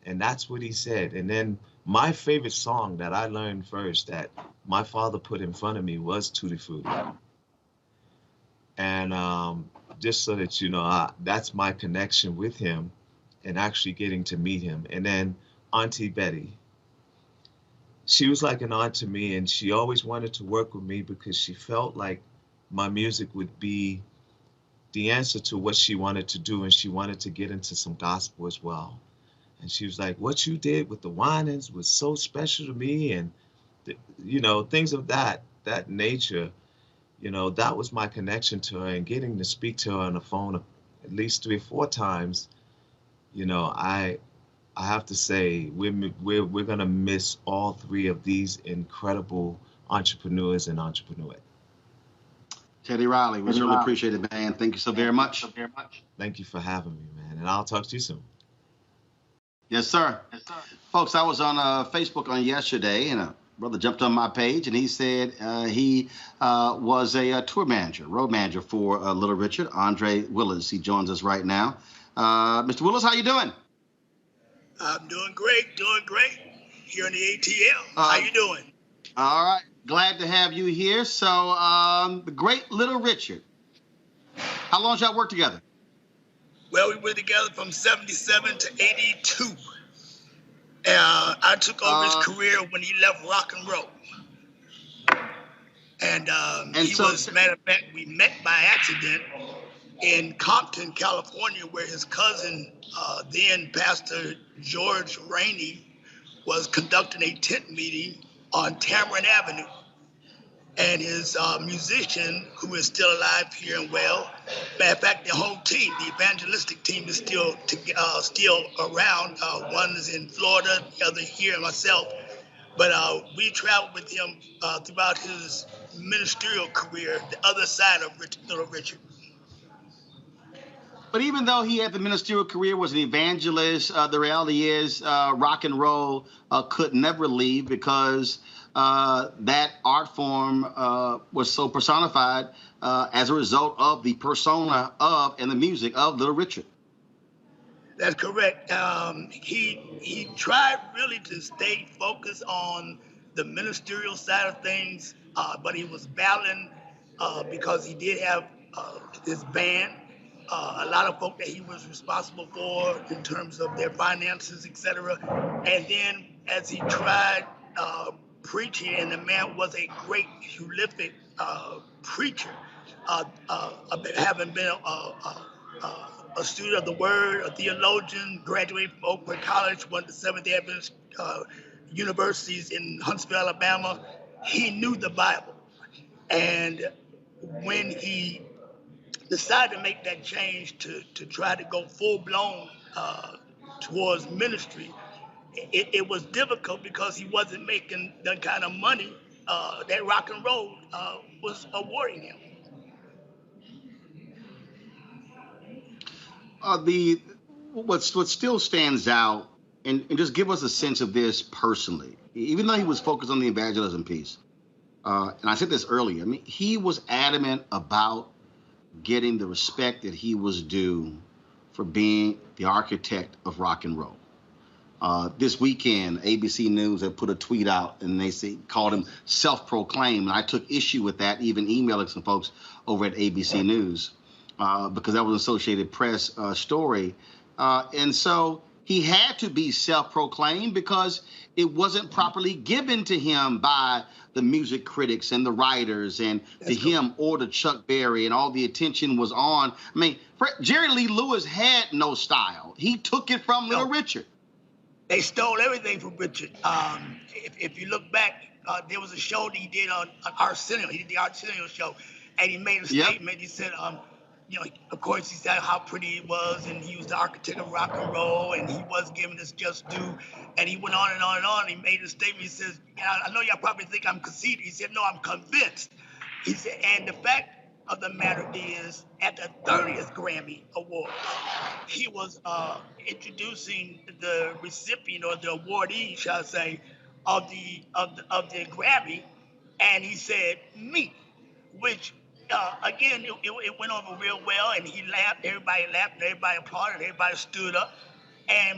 And that's what he said. And then my favorite song that I learned first that my father put in front of me was Tutti Frutti. And just so that you know, that's my connection with him and actually getting to meet him. And then Auntie Betty. She was like an aunt to me, and she always wanted to work with me because she felt like my music would be the answer to what she wanted to do, and she wanted to get into some gospel as well. And she was like, what you did with the Winans was so special to me, and you know, things of that nature. You know, that was my connection to her, and getting to speak to her on the phone at least 3 or 4 times. You know, I have to say we're gonna miss all 3 of these incredible entrepreneurs and entrepreneurs. Teddy Riley, we really appreciate it, man. Thank you so very much. Thank you for having me, man, and I'll talk to you soon. Yes, sir. Yes, sir. Folks, I was on Facebook on yesterday, and a brother jumped on my page, and he said he was a tour manager, road manager for Little Richard, Andre Willis. He joins us right now. Mr. Willis, how you doing? I'm doing great, here in the ATL. How you doing? All right. Glad to have you here. So, the great Little Richard. How long did y'all work together? Well, we were together from 77 to 82. I took over his career when he left rock and roll. And he was, matter of fact, we met by accident in Compton, California, where his cousin, then Pastor George Rainey, was conducting a tent meeting on Tamarind Avenue. And his musician, who is still alive here and well, matter of fact, the whole team, the evangelistic team, is still around. One is in Florida, the other here, and myself. But we traveled with him throughout his ministerial career, the other side of Little Richard. But even though he had the ministerial career, was an evangelist, the reality is rock and roll could never leave because that art form was so personified as a result of the persona of and the music of Little Richard. That's correct. He tried really to stay focused on the ministerial side of things, but he was battling because he did have his band. A lot of folk that he was responsible for in terms of their finances, etc. And then as he tried preaching, and the man was a great, prolific preacher, having been a student of the Word, a theologian, graduated from Oak Creek College, one of the Seventh-day Adventist universities in Huntsville, Alabama. He knew the Bible. And when he decided to make that change to try to go full-blown towards ministry, it was difficult because he wasn't making the kind of money that rock and roll was awarding him. What still stands out, and just give us a sense of this personally, even though he was focused on the evangelism piece, and I said this earlier, I mean, he was adamant about getting the respect that he was due for being the architect of rock and roll. This weekend, ABC News had put a tweet out, and they called him self-proclaimed. And I took issue with that, even emailing some folks over at ABC News because that was an Associated Press story. And so he had to be self-proclaimed because it wasn't properly given to him by the music critics and the writers and to him or to Chuck Berry, and all the attention was on. I mean, Jerry Lee Lewis had no style. He took it from Little Richard. They stole everything from Richard. If you look back, there was a show that he did on Arsenio. He did the Arsenio show, and he made a statement. He said, of course, he said how pretty it was, and he was the architect of rock and roll, and he was giving us just due. And he went on and on and on. And he made a statement. He says, I know y'all probably think I'm conceited. He said, no, I'm convinced. He said, and the fact of the matter is, at the 30th Grammy Award, he was introducing the recipient, or the awardee, shall I say, of the Grammy, and he said, me, which again, it went over real well, and he laughed, and everybody applauded, and everybody stood up.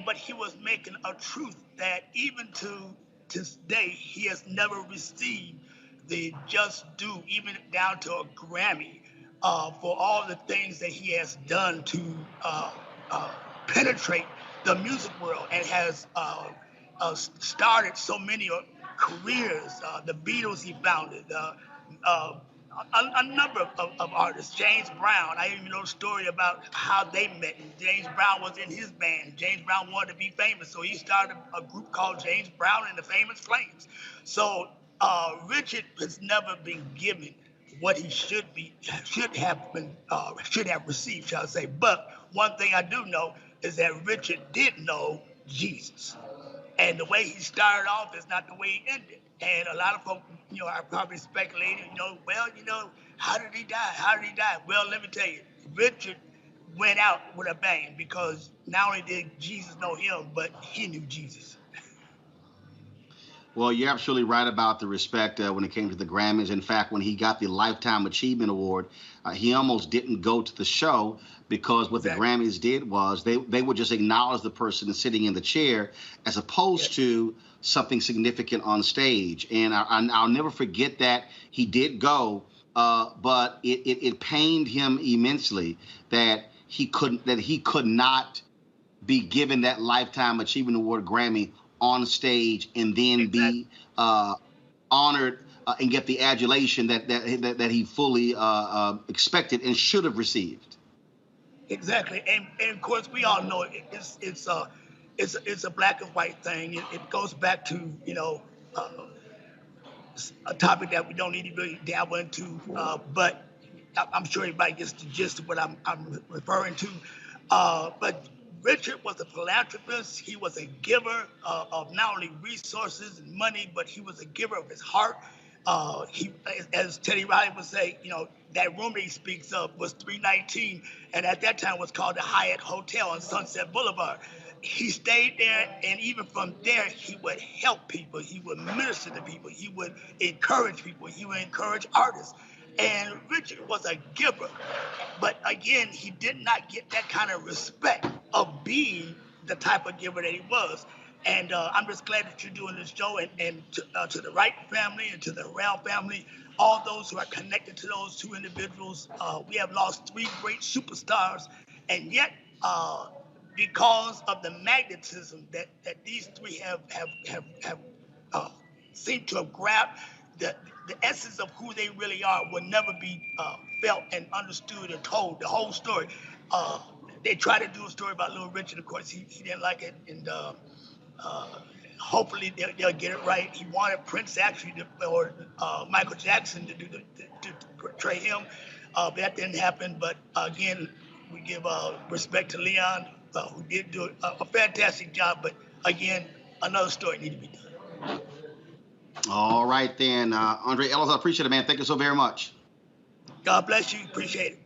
But he was making a truth that even to this day, he has never received the just due, even down to a Grammy, for all the things that he has done to penetrate the music world, and has started so many careers. The Beatles he founded, a number of artists. James Brown, I even know a story about how they met. James Brown was in his band. James Brown wanted to be famous, so he started a group called James Brown and the Famous Flames. So Richard has never been given what he should have received, shall I say. But one thing I do know is that Richard did know Jesus. And the way he started off is not the way he ended. And a lot of folks, are probably speculating, how did he die? How did he die? Well, let me tell you, Richard went out with a bang, because not only did Jesus know him, but he knew Jesus. Well, you're absolutely right about the respect when it came to the Grammys. In fact, when he got the Lifetime Achievement Award, he almost didn't go to the show, because what the Grammys did was they would just acknowledge the person sitting in the chair, as opposed to something significant on stage. And I'll never forget that he did go, but it pained him immensely that he could not be given that Lifetime Achievement Award Grammy on stage and then be honored and get the adulation that he fully expected and should have received. Exactly, and of course we all know it's a black and white thing. It goes back to a topic that we don't need to really dabble into, but I'm sure everybody gets the gist of what I'm referring to. But Richard was a philanthropist. He was a giver of not only resources and money, but he was a giver of his heart. He, as Teddy Riley would say, that room that he speaks of was 319, and at that time was called the Hyatt Hotel on Sunset Boulevard. He stayed there, and even from there, he would help people. He would minister to people. He would encourage people. He would encourage artists. And Richard was a giver, but again, he did not get that kind of respect of being the type of giver that he was. And I'm just glad that you're doing this show, and to the Wright family and to the Harrell family, all those who are connected to those two individuals. We have lost three great superstars, and yet because of the magnetism that these three have seemed to have grabbed, the essence of who they really are will never be felt and understood or told. The whole story. They tried to do a story about Little Richard. Of course, he didn't like it, and hopefully they'll get it right. He wanted Prince actually or Michael Jackson to portray him, but that didn't happen. But again, we give respect to Leon, who did do a fantastic job. But again, another story needs to be done. All right, then. Andre Ellis, I appreciate it, man. Thank you so very much. God bless you. Appreciate it.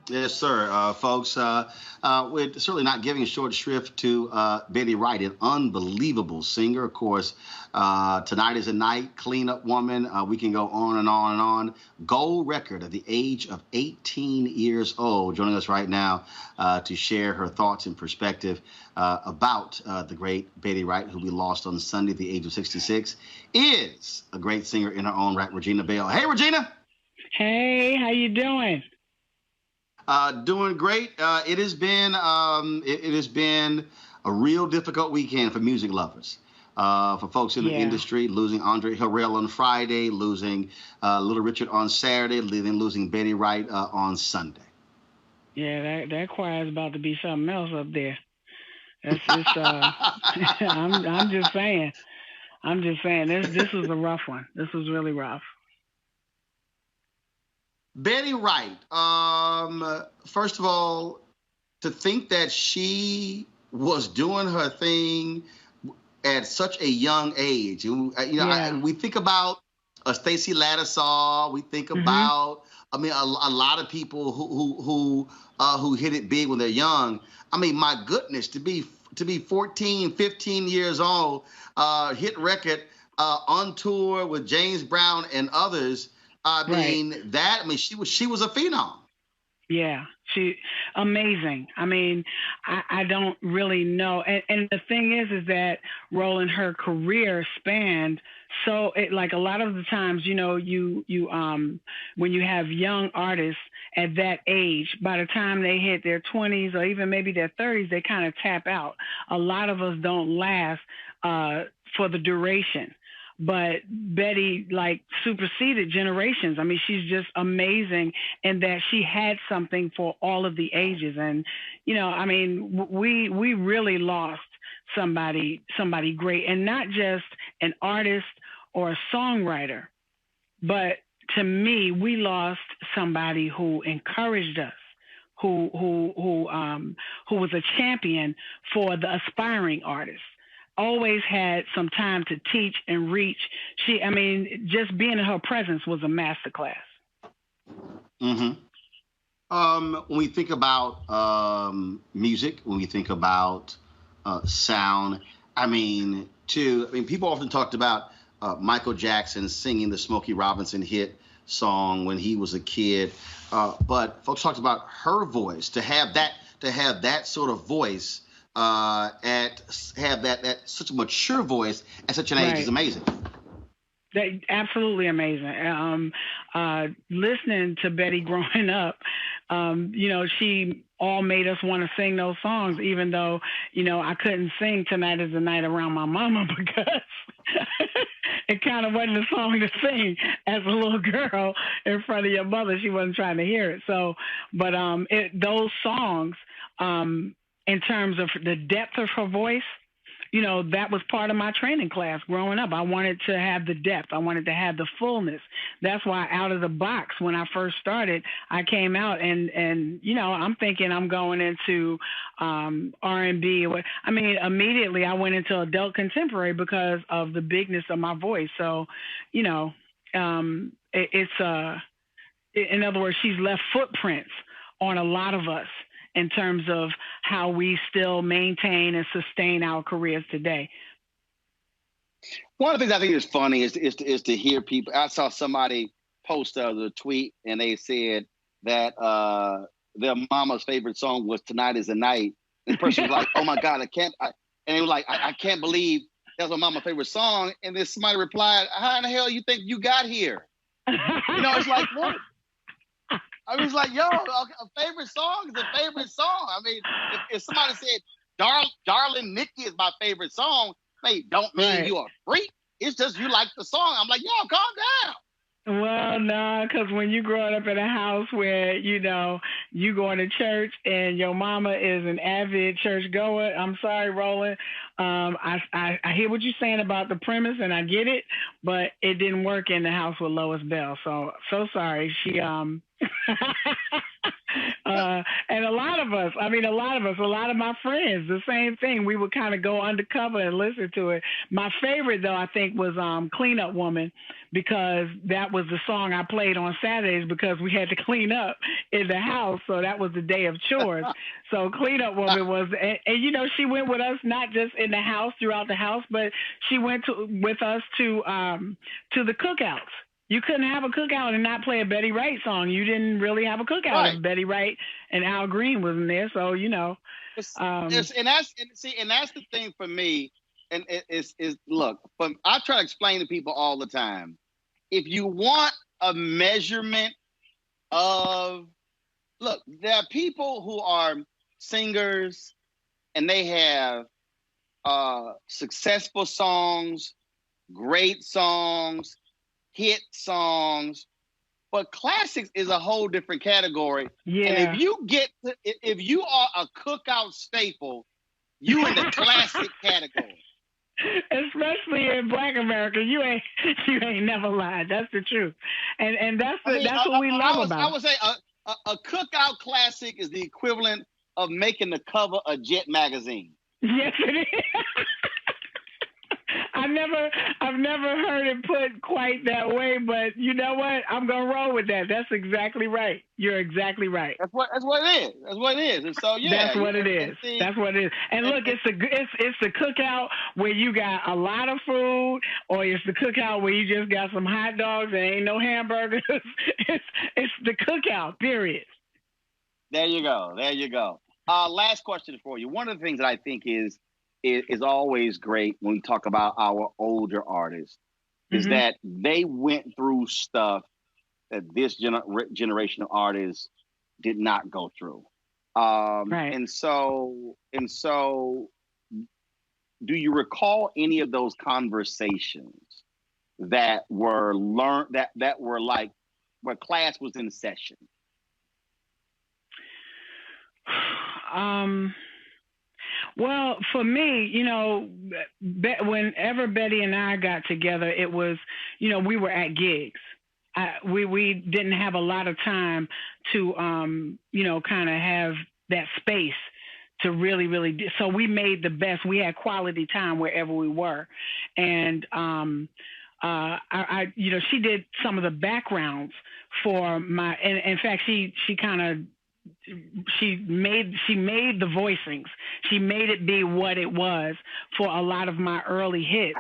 Yes, sir, folks. We're certainly not giving short shrift to Betty Wright, an unbelievable singer. Of course, Tonight is a Night, Clean Up Woman. We can go on and on and on. Gold record at the age of 18 years old. Joining us right now to share her thoughts and perspective about the great Betty Wright, who we lost on Sunday at the age of 66, is a great singer in her own right, Regina Bell. Hey, Regina. Hey, how you doing? Doing great. It has been a real difficult weekend for music lovers, for folks in the industry. Losing Andre Harrell on Friday, losing Little Richard on Saturday, losing Betty Wright on Sunday. Yeah, that choir is about to be something else up there. I'm just saying. This was a rough one. This was really rough. Betty Wright, first of all, to think that she was doing her thing at such a young age. We think about Stacey Lattisaw. We think about, a lot of people who hit it big when they're young. I mean, my goodness, to be 14, 15 years old, hit record on tour with James Brown and others. She was a phenom. Yeah, she amazing. I mean, I don't really know. And the thing is that Roland, her career spanned. So like a lot of the times, you when you have young artists at that age, by the time they hit their 20s or even maybe their 30s, they kind of tap out. A lot of us don't last for the duration. But Betty superseded generations. I mean, she's just amazing in that she had something for all of the ages. And, we really lost somebody great, and not just an artist or a songwriter, but to me, we lost somebody who encouraged us, who was a champion for the aspiring artists. Always had some time to teach and reach. Just being in her presence was a masterclass. When we think about music, when we think about sound, people often talked about Michael Jackson singing the Smokey Robinson hit song when he was a kid, but folks talked about her voice. To have that sort of voice. Have that such a mature voice at such an age is amazing. Absolutely amazing. Listening to Betty growing up, she all made us want to sing those songs, even though, I couldn't sing Tonight is the Night around my mama because it kind of wasn't a song to sing as a little girl in front of your mother. She wasn't trying to hear it. So, but those songs, in terms of the depth of her voice, that was part of my training class growing up. I wanted to have the depth. I wanted to have the fullness. That's why out of the box, when I first started, I came out and I'm thinking I'm going into R&B. Immediately I went into adult contemporary because of the bigness of my voice. So, in other words, she's left footprints on a lot of us in terms of how we still maintain and sustain our careers today. One of the things I think is funny is to hear people. I saw somebody post the tweet, and they said that their mama's favorite song was "Tonight Is the Night." And the person was like, "Oh my God, and they were like, I can't believe that's my mama's favorite song." And then somebody replied, "How in the hell you think you got here?" It's like, what? It's like, yo, a favorite song is a favorite song. If somebody said, Darling Nikki is my favorite song, don't mean you a freak. It's just you like the song. I'm like, yo, calm down. Well, no, because when you growing up in a house where, you going to church and your mama is an avid church goer, I'm sorry, Roland. I hear what you're saying about the premise, and I get it, but it didn't work in the house with Lois Bell. So sorry. She, And a lot of my friends, the same thing. We would kind of go undercover and listen to it. My favorite, though, I think was Clean Up Woman, because that was the song I played on Saturdays because we had to clean up in the house. So that was the day of chores. So Clean Up Woman was, and you know, she went with us, not just in the house, throughout the house, but she went with us to the cookouts. You couldn't have a cookout and not play a Betty Wright song. You didn't really have a cookout if Betty Wright and Al Green wasn't there. So, you know. And that's the thing for me. And is look, I try to explain to people all the time. If you want a measurement of, look, there are people who are singers and they have successful songs, great songs, hit songs, but classics is a whole different category. Yeah. And if you are a cookout staple, you in the classic category. Especially in Black America, you ain't never lied. That's the truth, and that's what we love about it. I would say a cookout classic is the equivalent of making the cover of Jet magazine. Yes, it is. I've never heard it put quite that way, but you know what? I'm gonna roll with that. That's exactly right. You're exactly right. That's what it is. That's what it is. And so that's what it is. That's what it is. And look, it's the cookout where you got a lot of food, or it's the cookout where you just got some hot dogs and ain't no hamburgers. it's the cookout. Period. There you go. Last question for you. One of the things that I think is always great when we talk about our older artists is that they went through stuff that this generation of artists did not go through. Right. And so, do you recall any of those conversations that were learned, that were like where class was in session? Well, for me, you know, whenever Betty and I got together, it was, you know, we were at gigs. We didn't have a lot of time to, you know, kind of have that space to really do. So we made the best. We had quality time wherever we were. And, you know, she did some of the backgrounds for my, and in fact, she made the voicings. She made it be what it was for a lot of my early hits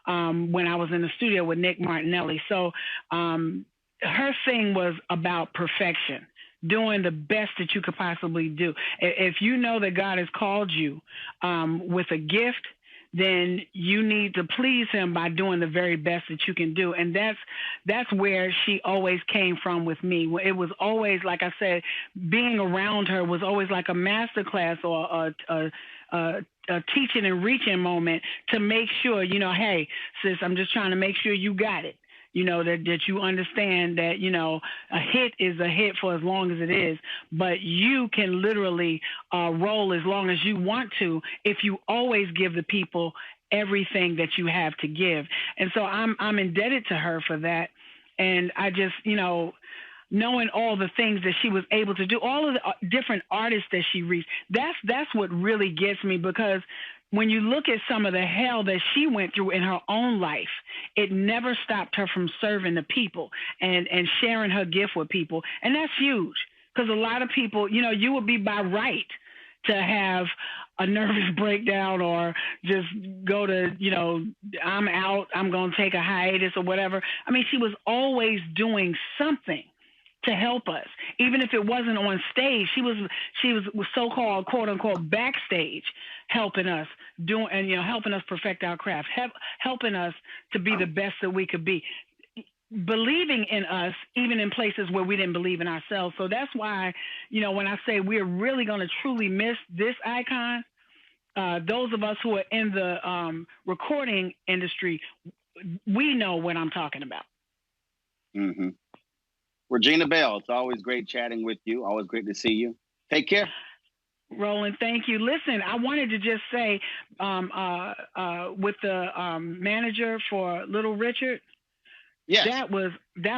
when I was in the studio with Nick Martinelli. So her thing was about perfection, doing the best that you could possibly do. If you know that God has called you with a gift, then you need to please him by doing the very best that you can do. And that's where she always came from with me. It was always, like I said, being around her was always like a master class or a teaching and reaching moment to make sure, you know, hey, sis, I'm just trying to make sure you got it. You know, that you understand that, you know, a hit is a hit for as long as it is, but you can literally roll as long as you want to if you always give the people everything that you have to give. And so I'm indebted to her for that. And I just, you know, knowing all the things that she was able to do, all of the different artists that she reached, that's what really gets me, because when you look at some of the hell that she went through in her own life, it never stopped her from serving the people and sharing her gift with people. And that's huge, because a lot of people, you know, you would be by right to have a nervous breakdown or just go to, you know, I'm out, I'm going to take a hiatus or whatever. I mean, she was always doing something to help us, even if it wasn't on stage. She was so-called, quote unquote, backstage, helping us helping us perfect our craft, helping us to be the best that we could be, believing in us even in places where we didn't believe in ourselves. So that's why, you know, when I say we're really going to truly miss this icon, those of us who are in the recording industry, we know what I'm talking about. Mm-hmm. Regina Bell, it's always great chatting with you. Always great to see you. Take care. Roland, thank you. Listen, I wanted to just say with the manager for Little Richard, yes, that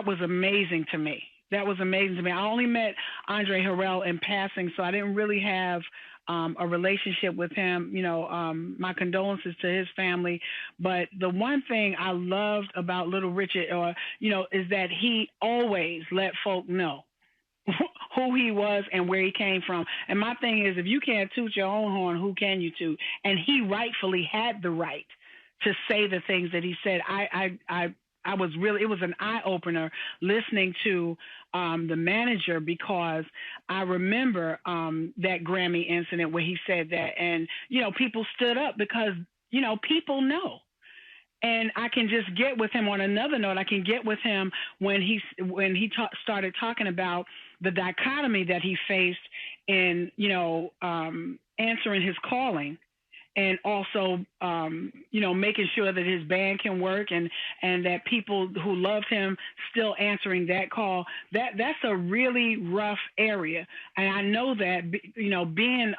was amazing to me. That was amazing to me. I only met Andre Harrell in passing, so I didn't really have a relationship with him. My condolences to his family. But the one thing I loved about Little Richard, is that he always let folk know who he was and where he came from. And my thing is, if you can't toot your own horn, who can you toot? And he rightfully had the right to say the things that he said. I was really, it was an eye opener listening to the manager, because I remember that Grammy incident where he said that, and people stood up because people know. And I can just get with him on another note. I can get with him when he started talking about the dichotomy that he faced in answering his calling, and also, making sure that his band can work, and that people who loved him still answering that call. That's a really rough area, and I know that being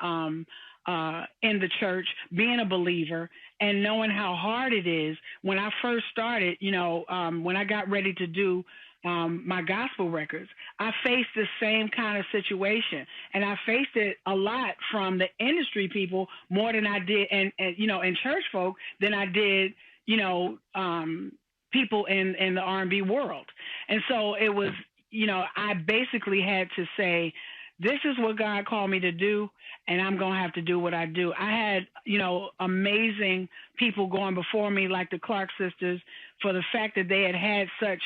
in the church, being a believer, and knowing how hard it is. When I first started, when I got ready to do my gospel records, I faced the same kind of situation, and I faced it a lot from the industry people more than I did, and church folk than I did, people in the R&B world. And so it was, I basically had to say, this is what God called me to do, and I'm going to have to do what I do. I had, amazing people going before me, like the Clark sisters, for the fact that they had such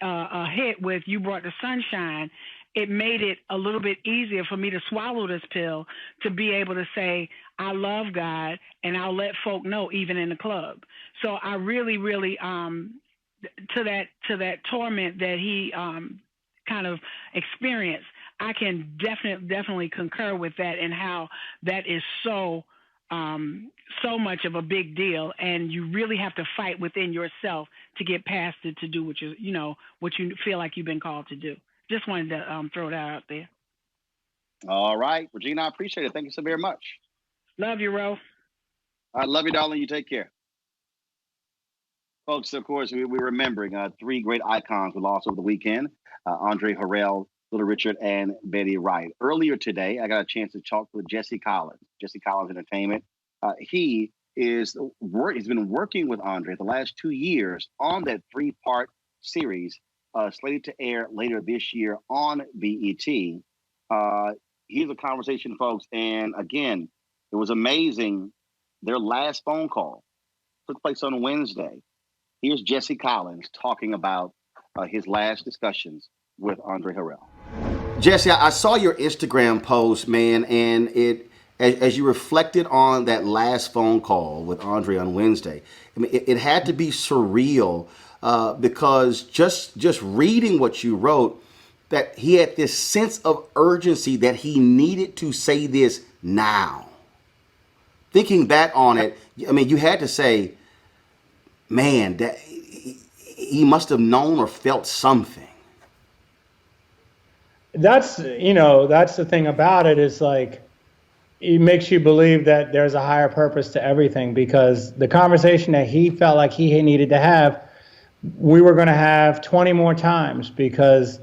a hit with You Brought the Sunshine. It made it a little bit easier for me to swallow this pill, to be able to say, I love God, and I'll let folk know even in the club. So I really, really, to that torment that he kind of experienced, I can definitely concur with that, and how that is so much of a big deal, and you really have to fight within yourself to get past it, to do what you feel like you've been called to do. Just wanted to throw that out there. All right, Regina, I appreciate it. Thank you so very much. Love you, Ro. I love you, darling. You take care. Folks, of course, we're remembering three great icons we lost over the weekend: Andre Harrell, Little Richard, and Betty Wright. Earlier today, I got a chance to talk with Jesse Collins Entertainment. He's been working with Andre the last 2 years on that 3-part series slated to air later this year on BET. Here's a conversation, folks. And again, it was amazing. Their last phone call took place on Wednesday. Here's Jesse Collins talking about his last discussions with Andre Harrell. Jesse, I saw your Instagram post, man, and as you reflected on that last phone call with Andre on Wednesday, I mean, it had to be surreal because just reading what you wrote, that he had this sense of urgency that he needed to say this now. Thinking back on it, I mean, you had to say, man, that he must have known or felt something. That's the thing about it, is like, it makes you believe that there's a higher purpose to everything, because the conversation that he felt like he needed to have, we were going to have 20 more times, because,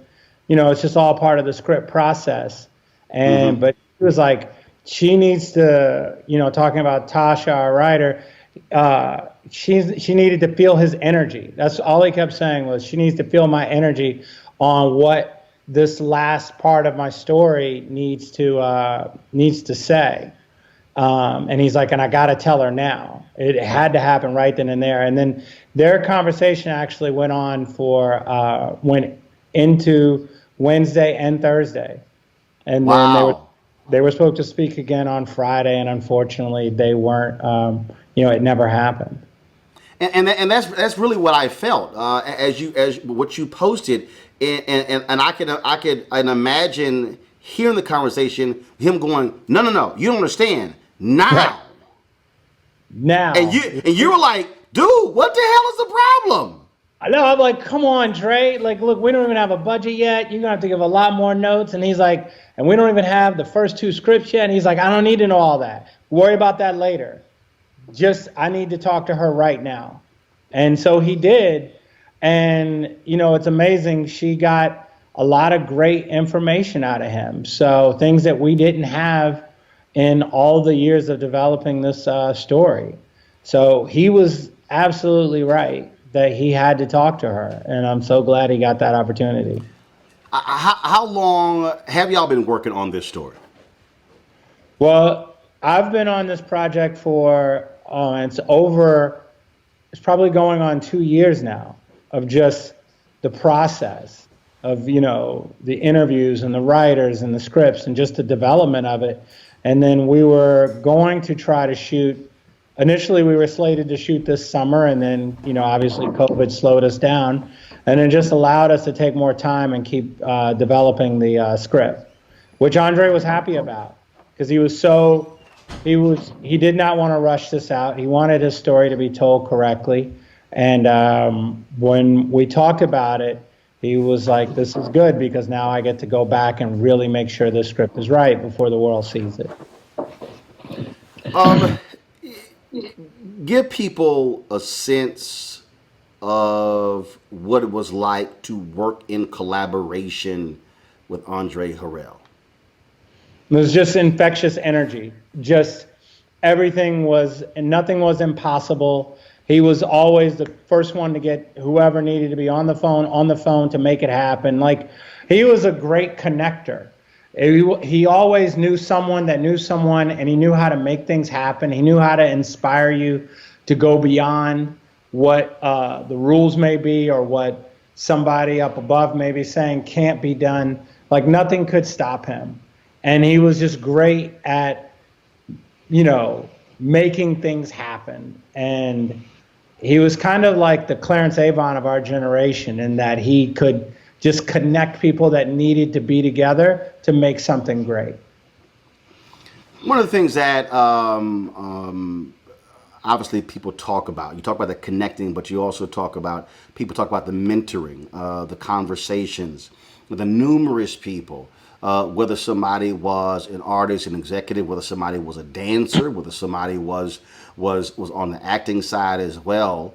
it's just all part of the script process. And, but it was like, she needs to, talking about Tasha, our writer, she needed to feel his energy. That's all he kept saying, was she needs to feel my energy on what this last part of my story needs to say. And he's like, and I got to tell her now. It had to happen right then and there. And then their conversation actually went into Wednesday and Thursday. And then they were supposed to speak again on Friday, and unfortunately they weren't. It never happened. And that's really what I felt as what you posted, and I could imagine hearing the conversation, him going, no, you don't understand now. Right. Now. And you were like, dude, what the hell is the problem? I know. I'm like, come on, Dre. Like, look, we don't even have a budget yet. You're gonna have to give a lot more notes. And he's like, and we don't even have the first 2 scripts yet. And he's like, I don't need to know all that. Worry about that later. I need to talk to her right now. And so he did. And, it's amazing. She got a lot of great information out of him. So things that we didn't have in all the years of developing this story. So he was absolutely right that he had to talk to her, and I'm so glad he got that opportunity. How long have y'all been working on this story? Well, I've been on this project for, it's probably going on 2 years now of just the process of, the interviews and the writers and the scripts and just the development of it. And then we were going to try to shoot, initially we were slated to shoot this summer, and then, obviously COVID slowed us down, and it just allowed us to take more time and keep developing the script, which Andre was happy about, because he did not want to rush this out. He wanted his story to be told correctly. And when we talked about it, he was like, this is good, because now I get to go back and really make sure this script is right before the world sees it. Give people a sense of what it was like to work in collaboration with Andre Harrell. It was just infectious energy. Just everything was, and nothing was impossible. He was always the first one to get whoever needed to be on the phone to make it happen. Like, he was a great connector. He always knew someone that knew someone, and he knew how to make things happen. He knew how to inspire you to go beyond what the rules may be, or what somebody up above may be saying can't be done. Like, nothing could stop him. And he was just great at, making things happen. And he was kind of like the Clarence Avon of our generation, in that he could just connect people that needed to be together to make something great. One of the things that obviously people talk about, you talk about the connecting, but you also people talk about the mentoring, the conversations with the numerous people, whether somebody was an artist, an executive, whether somebody was a dancer, whether somebody was on the acting side as well.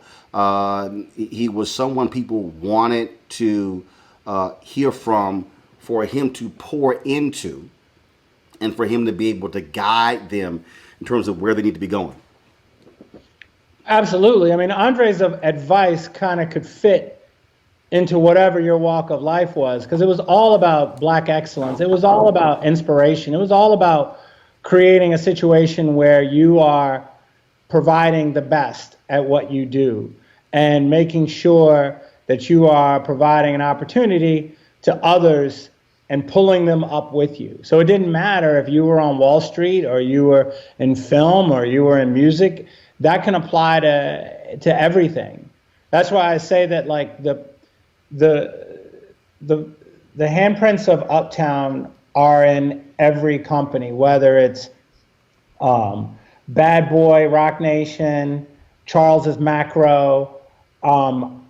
He was someone people wanted to hear from, for him to pour into, and for him to be able to guide them in terms of where they need to be going. Absolutely. I mean, Andre's advice kind of could fit into whatever your walk of life was, because it was all about Black excellence. It was all about inspiration. It was all about creating a situation where you are providing the best at what you do, and making sure that you are providing an opportunity to others and pulling them up with you. So it didn't matter if you were on Wall Street, or you were in film, or you were in music. That can apply to everything. That's why I say that, like, the handprints of Uptown are in every company, whether it's Bad Boy, Rock Nation, Charles's Macro,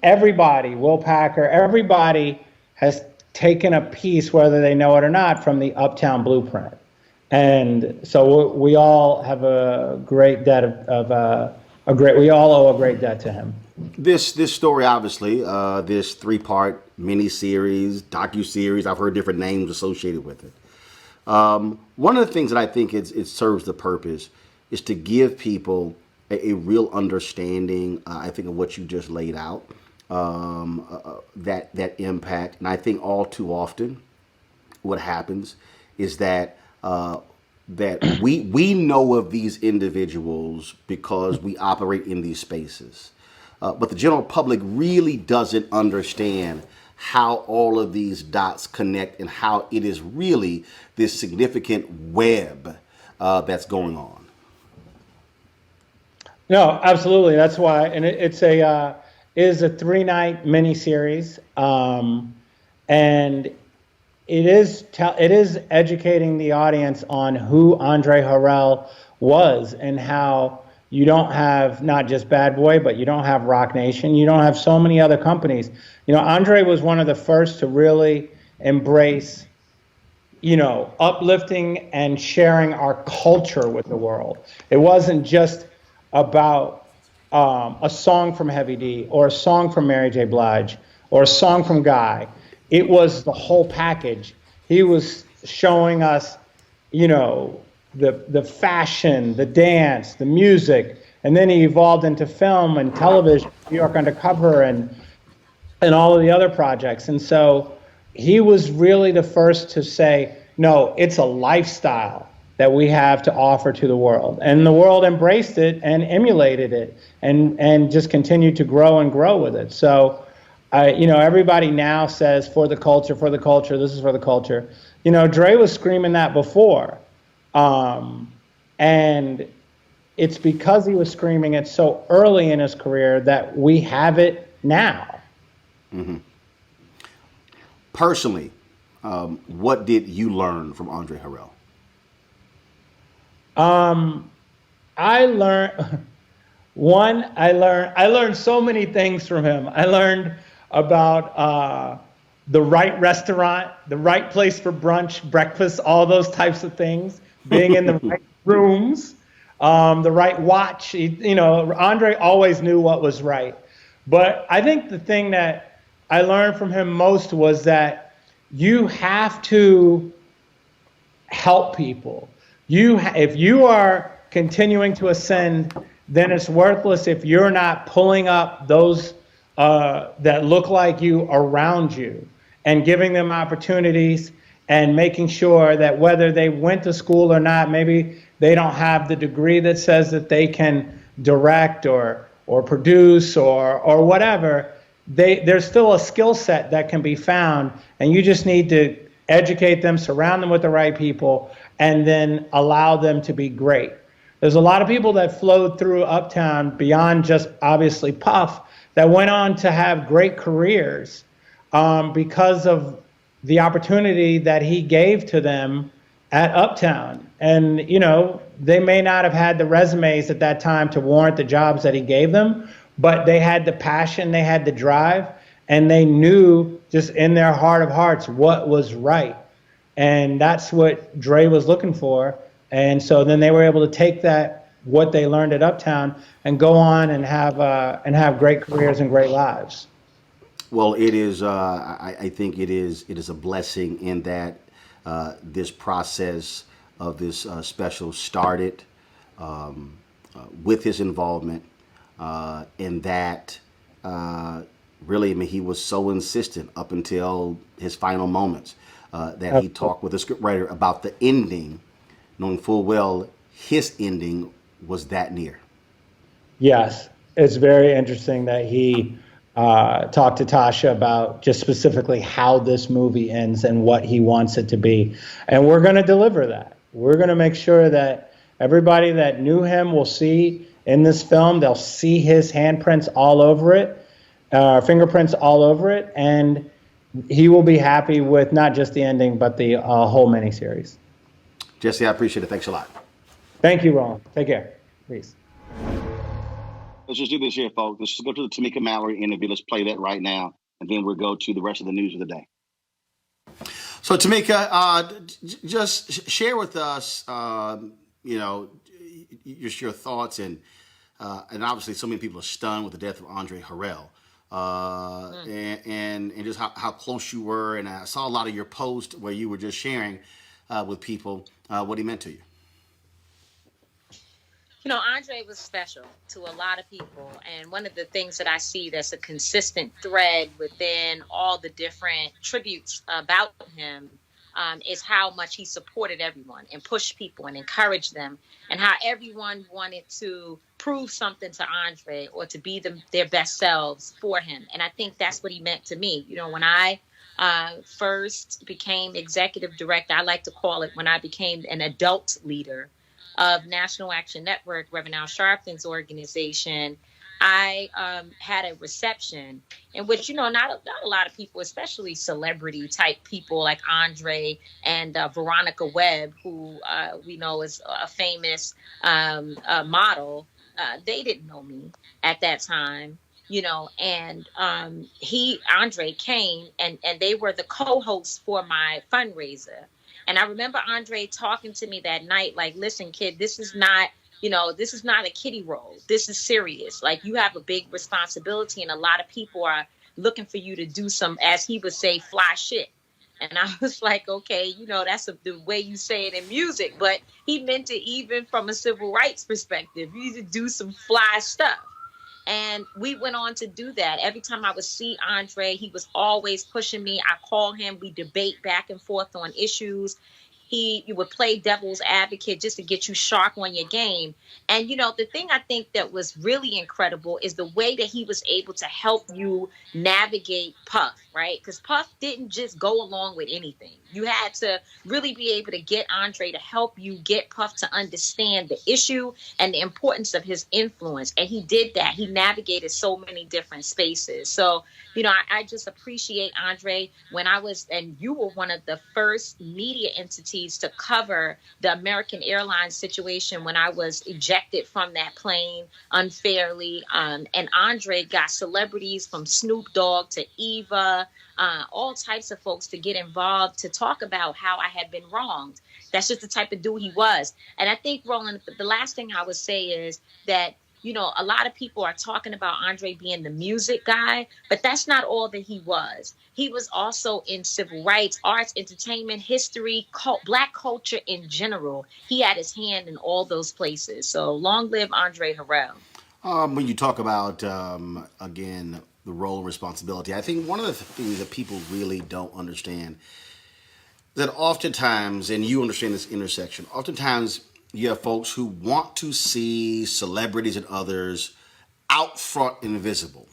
everybody, Will Packer, everybody has taken a piece, whether they know it or not, from the Uptown blueprint. And so we all have a great debt we all owe a great debt to him. This story, obviously, this 3-part mini-series, docu-series, I've heard different names associated with it. One of the things that I think it serves the purpose is to give people a real understanding, I think, of what you just laid out, that impact. And I think all too often what happens is that we know of these individuals because we operate in these spaces. But the general public really doesn't understand how all of these dots connect, and how it is really this significant web that's going on. No, absolutely. That's why, and it is a 3-night miniseries, and it is educating the audience on who Andre Harrell was, and how you don't have not just Bad Boy, but you don't have Rock Nation. You don't have so many other companies. Andre was one of the first to really embrace, uplifting and sharing our culture with the world. It wasn't just about a song from Heavy D, or a song from Mary J. Blige, or a song from Guy. it was the whole package. He was showing us, you know, the fashion, the dance, the music, and then he evolved into film and television, New York Undercover, and all of the other projects. And so he was really the first to say, no, it's a lifestyle that we have to offer to the world. And the world embraced it and emulated it and just continued to grow and grow with it. So, you know, everybody now says for the culture, this is for the culture. You know, Dre was screaming that before. And it's because he was screaming it so early in his career that we have it now. Mm-hmm. Personally, what did you learn from Andre Harrell? I learned so many things from him. I learned about the right restaurant, the right place for brunch, breakfast, all those types of things, being in the right rooms, the right watch. You know, Andre always knew what was right. But I think the thing that I learned from him most was that you have to help people. If you are continuing to ascend, then it's worthless if you're not pulling up those that look like you around you and giving them opportunities and making sure that whether they went to school or not, maybe they don't have the degree that says that they can direct or produce or whatever, there's still a skill set that can be found, and you just need to educate them, surround them with the right people, and then allow them to be great. There's a lot of people that flowed through Uptown beyond just obviously Puff that went on to have great careers because of the opportunity that he gave to them at Uptown. And, you know, they may not have had the resumes at that time to warrant the jobs that he gave them, but they had the passion, they had the drive, and they knew just in their heart of hearts what was right. And that's what Dre was looking for. And so then they were able to take that, what they learned at Uptown, and go on and have great careers and great lives. Well, it is. I think it is a blessing in that this process of this special started with his involvement, and that really, I mean, he was so insistent up until his final moments that he talked with the scriptwriter about the ending, knowing full well his ending was that near. Yes, it's very interesting that he talked to Tasha about just specifically how this movie ends and what he wants it to be. And we're going to deliver that. We're going to make sure that everybody that knew him will see in this film, they'll see his handprints all over it, fingerprints all over it, and he will be happy with not just the ending, but the whole miniseries. Jesse, I appreciate it. Thanks a lot. Thank you, Roland. Take care. Peace. Let's just do this here, folks. Let's just go to the Tamika Mallory interview. Let's play that right now, and then we'll go to the rest of the news of the day. So, Tamika, just share with us, you know, just your thoughts, and obviously so many people are stunned with the death of Andre Harrell, and just how close you were. And I saw a lot of your posts where you were just sharing with people what he meant to you. You know, Andre was special to a lot of people. And one of the things that I see that's a consistent thread within all the different tributes about him is how much he supported everyone and pushed people and encouraged them, and how everyone wanted to prove something to Andre or to be their best selves for him. And I think that's what he meant to me. You know, when I first became executive director, I like to call it when I became an adult leader of National Action Network, Reverend Al Sharpton's organization, I had a reception in which, you know, not a lot of people, especially celebrity type people like Andre and Veronica Webb, who we know is a famous model, they didn't know me at that time, you know, and Andre came and they were the co-hosts for my fundraiser. And I remember Andre talking to me that night, like, listen, kid, this is not a kiddie role. This is serious. Like, you have a big responsibility, and a lot of people are looking for you to do some, as he would say, fly shit. And I was like, okay, you know, that's the way you say it in music. But he meant it even from a civil rights perspective. You need to do some fly stuff. And we went on to do that. Every time I would see Andre, he was always pushing me. I call him. We debate back and forth on issues. You would play devil's advocate just to get you sharp on your game. And, you know, the thing I think that was really incredible is the way that he was able to help you navigate Puff, right? Because Puff didn't just go along with anything. You had to really be able to get Andre to help you get Puff to understand the issue and the importance of his influence. And he did that. He navigated so many different spaces. So, you know, I just appreciate Andre. And you were one of the first media entities to cover the American Airlines situation when I was ejected from that plane unfairly. And Andre got celebrities from Snoop Dogg to Eva, all types of folks to get involved to talk about how I had been wronged. That's just the type of dude he was. And I think, Roland, the last thing I would say is that, you know, a lot of people are talking about Andre being the music guy, but that's not all that he was. He was also in civil rights, arts, entertainment, history, Black culture in general. He had his hand in all those places. So long live Andre Harrell. When you talk about, again, the role and responsibility, I think one of the things that people really don't understand that oftentimes, and you understand this intersection, oftentimes you have folks who want to see celebrities and others out front and visible.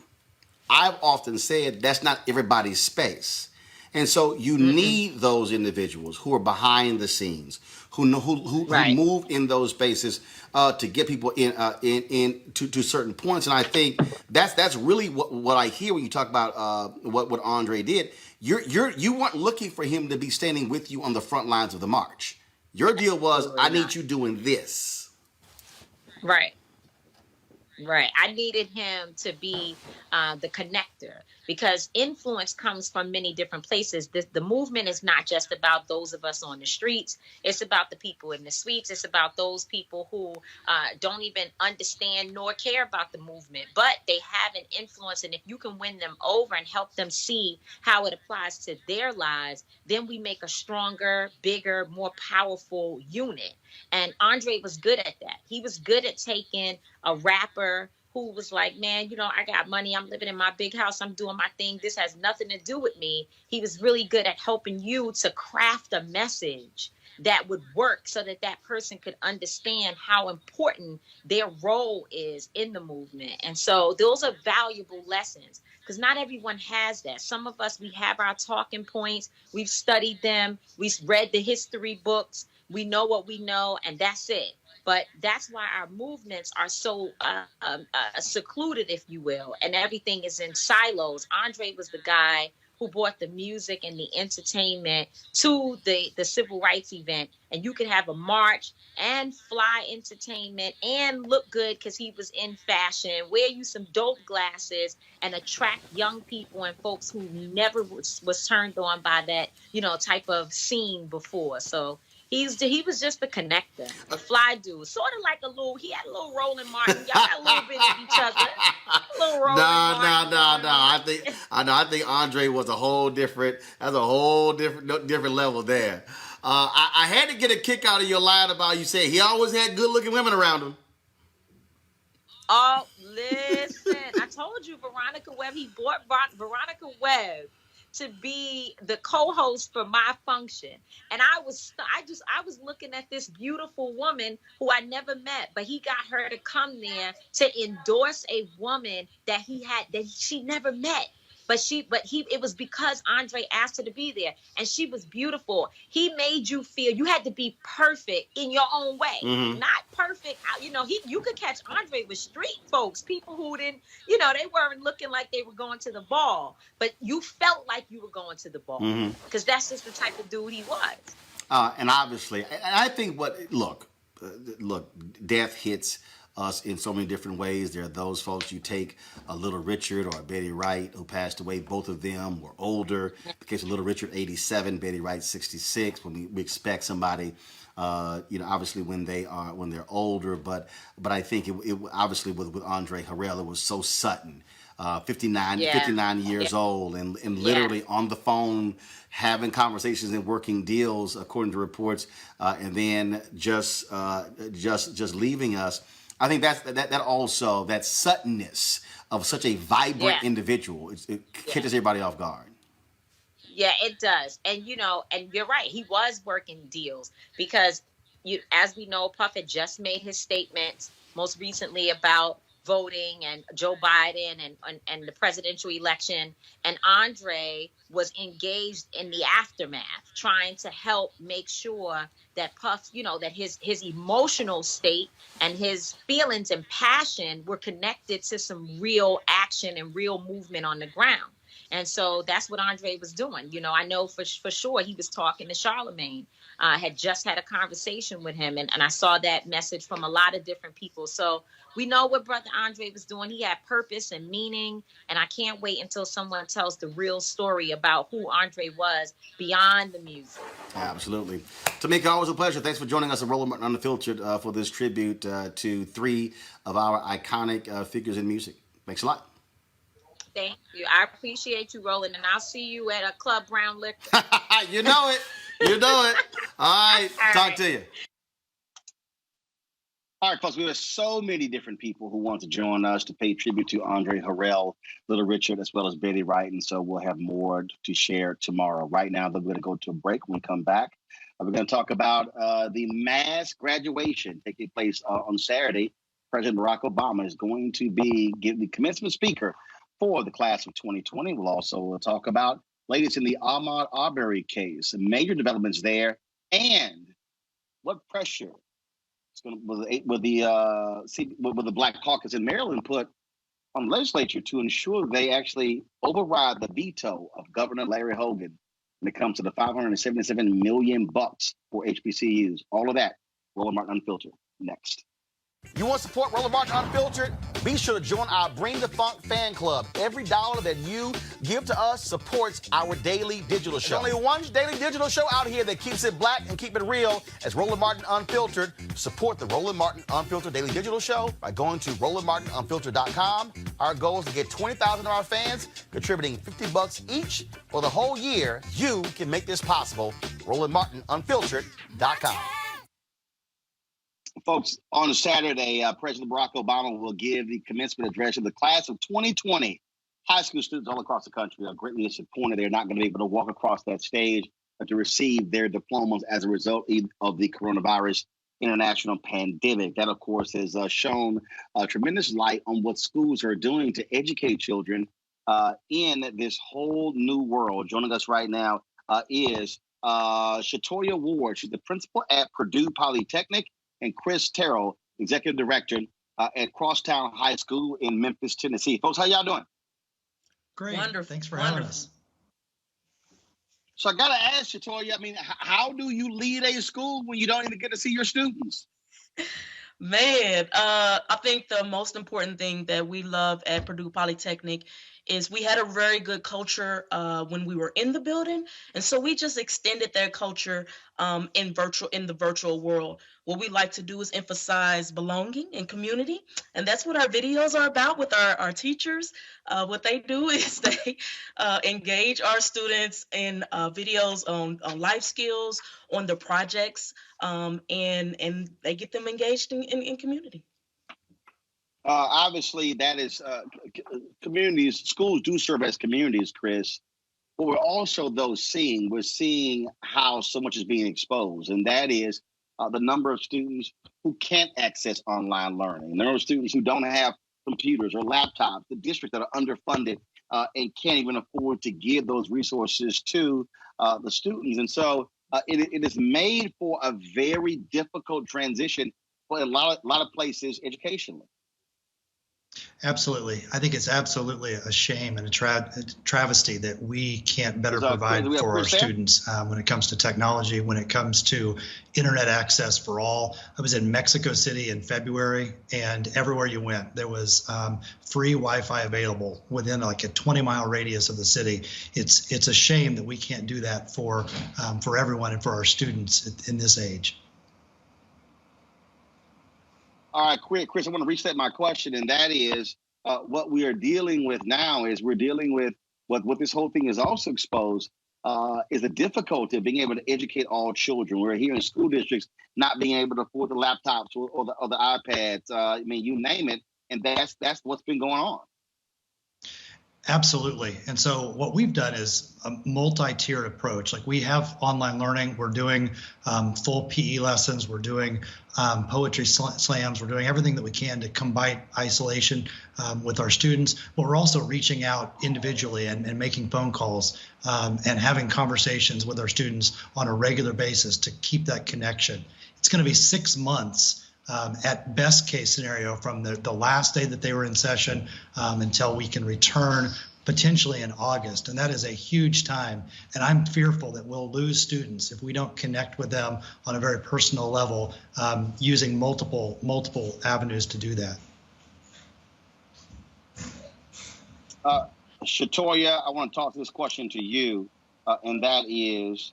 I've often said that's not everybody's space. And so you need those individuals who are behind the scenes, who move in those spaces to get people in to certain points. And I think that's really what I hear when you talk about what Andre did. You weren't looking for him to be standing with you on the front lines of the march. Your deal was, I need you doing this. Right. Right. I needed him to be the connector, because influence comes from many different places. The movement is not just about those of us on the streets. It's about the people in the suites. It's about those people who don't even understand nor care about the movement, but they have an influence. And if you can win them over and help them see how it applies to their lives, then we make a stronger, bigger, more powerful unit. And Andre was good at that. He was good at taking a rapper who was like, man, you know, I got money. I'm living in my big house. I'm doing my thing. This has nothing to do with me. He was really good at helping you to craft a message that would work so that that person could understand how important their role is in the movement. And so those are valuable lessons, because not everyone has that. Some of us, we have our talking points. We've studied them. We've read the history books. We know what we know, and that's it. But that's why our movements are so secluded, if you will, and everything is in silos. Andre was the guy who brought the music and the entertainment to the civil rights event. And you could have a march and fly entertainment and look good because he was in fashion, wear you some dope glasses, and attract young people and folks who never was turned on by that, you know, type of scene before. So he was just the connector, a fly dude, sort of like he had a little Roland Martin. Y'all got a little bit of each other. A little Roland Martin. No. I think Andre was a whole different level there. I had to get a kick out of your line about you saying he always had good looking women around him. Oh, listen, I told you Veronica Webb, he bought Veronica Webb to be the co-host for my function. And I was looking at this beautiful woman who I never met, but he got her to come there to endorse a woman that she never met. It was because Andre asked her to be there, and she was beautiful. He made you feel you had to be perfect in your own way, not perfect. You know, you could catch Andre with street folks, people who didn't, you know, they weren't looking like they were going to the ball, but you felt like you were going to the ball because that's just the type of dude he was. And obviously, I think look, death hits us in so many different ways. There are those folks, you take a Little Richard or a Betty Wright who passed away. Both of them were older. In the case of Little Richard, 87, Betty Wright, 66. When we expect somebody, obviously when they're older, but I think it obviously with Andre Harrell, it was so sudden. 59 Yeah. 59 years old, and literally on the phone having conversations and working deals, according to reports, and then just leaving us. I think that also, that suddenness of such a vibrant individual, it catches everybody off guard. Yeah, it does. And and you're right, he was working deals because as we know, Puff had just made his statements most recently about voting and Joe Biden and the presidential election. And Andre was engaged in the aftermath, trying to help make sure that Puff, that his emotional state and his feelings and passion were connected to some real action and real movement on the ground. And so that's what Andre was doing. I know for sure he was talking to Charlemagne, had just had a conversation with him. And I saw that message from a lot of different people. So we know what Brother Andre was doing. He had purpose and meaning. And I can't wait until someone tells the real story about who Andre was beyond the music. Absolutely. Tamika, always a pleasure. Thanks for joining us at Roland Martin Unfiltered for this tribute to three of our iconic figures in music. Thanks a lot. Thank you. I appreciate you, Roland, and I'll see you at a Club Brown Liquor. You know it. You know it. All right. Talk to you. All right, folks. We have so many different people who want to join us to pay tribute to Andre Harrell, Little Richard, as well as Betty Wright, and so we'll have more to share tomorrow. Right now, we're going to go to a break. When we come back, we're going to talk about the mass graduation taking place on Saturday. President Barack Obama is going to be the commencement speaker for the class of 2020. We'll also talk about latest in the Ahmaud Arbery case, major developments there, and what pressure will the Black Caucus in Maryland put on the legislature to ensure they actually override the veto of Governor Larry Hogan when it comes to the $577 million for HBCUs. All of that, Roland Martin Unfiltered, next. You want to support Roland Martin Unfiltered? Be sure to join our Bring the Funk fan club. Every dollar that you give to us supports our daily digital show. There's only one daily digital show out here that keeps it black and keep it real as Roland Martin Unfiltered. Support the Roland Martin Unfiltered daily digital show by going to RolandMartinUnfiltered.com. Our goal is to get 20,000 of our fans contributing $50 each for the whole year. You can make this possible. RolandMartinUnfiltered.com. Folks, on Saturday, President Barack Obama will give the commencement address to the class of 2020. High school students all across the country are greatly disappointed they're not going to be able to walk across that stage to receive their diplomas as a result of the coronavirus international pandemic. That, of course, has shown a tremendous light on what schools are doing to educate children in this whole new world. Joining us right now is Shatoya Ward. She's the principal at Purdue Polytechnic, and Chris Terrell, executive director at Crosstown High School in Memphis, Tennessee. Folks, how y'all doing? Great. Wonderful. Thanks for having us. So I got to ask you, Toya, I mean, how do you lead a school when you don't even get to see your students? Man, I think the most important thing that we love at Purdue Polytechnic is we had a very good culture when we were in the building. And so we just extended that culture in the virtual world. What we like to do is emphasize belonging and community. And that's what our videos are about with our teachers. What they do is they engage our students in videos on life skills, on the projects, and they get them engaged in community. Obviously, that is communities. Schools do serve as communities, Chris. But we're also, we're seeing how so much is being exposed, and that is the number of students who can't access online learning. And there are students who don't have computers or laptops, the districts that are underfunded and can't even afford to give those resources to the students. And so it is made for a very difficult transition for a lot of places educationally. Absolutely. I think it's absolutely a shame and a travesty that we can't better provide for our students when it comes to technology, when it comes to internet access for all. I was in Mexico City in February, and everywhere you went, there was free Wi-Fi available within like a 20-mile radius of the city. It's a shame that we can't do that for everyone and for our students in this age. All right, Chris, I want to reset my question, and that is, what we are dealing with now is we're dealing with what this whole thing is also exposed is the difficulty of being able to educate all children. We're here in school districts not being able to afford the laptops or the iPads. I mean, you name it, and that's what's been going on. Absolutely. And so what we've done is a multi-tiered approach. Like we have online learning, we're doing full PE lessons, we're doing poetry slams, we're doing everything that we can to combat isolation with our students, but we're also reaching out individually and making phone calls and having conversations with our students on a regular basis to keep that connection. It's going to be 6 months at best case scenario from the last day that they were in session until we can return potentially in August. And that is a huge time. And I'm fearful that we'll lose students if we don't connect with them on a very personal level using multiple avenues to do that. Shatoya, I want to toss this question to you, and that is,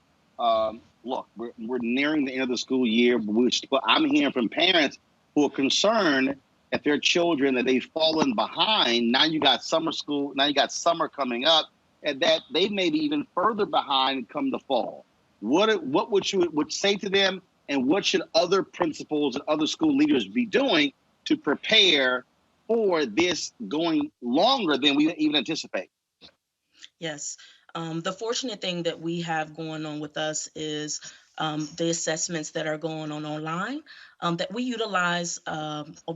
look, we're nearing the end of the school year, but I'm hearing from parents who are concerned that their children, that they've fallen behind. Now you got summer school, now you got summer coming up, and that they may be even further behind come the fall. What would you say to them, and what should other principals and other school leaders be doing to prepare for this going longer than we even anticipate? Yes. The fortunate thing that we have going on with us is the assessments that are going on online that we utilize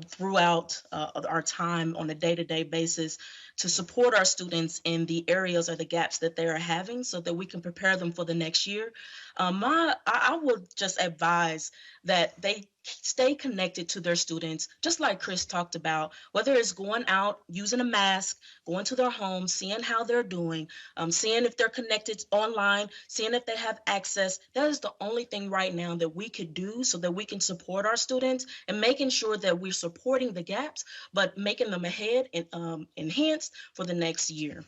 throughout our time on a day-to-day basis to support our students in the areas or the gaps that they are having so that we can prepare them for the next year. I would just advise that they stay connected to their students, just like Chris talked about, whether it's going out, using a mask, going to their homes, seeing how they're doing, seeing if they're connected online, seeing if they have access. That is the only thing right now that we could do so that we can support our students and making sure that we're supporting the gaps, but making them ahead and enhanced for the next year.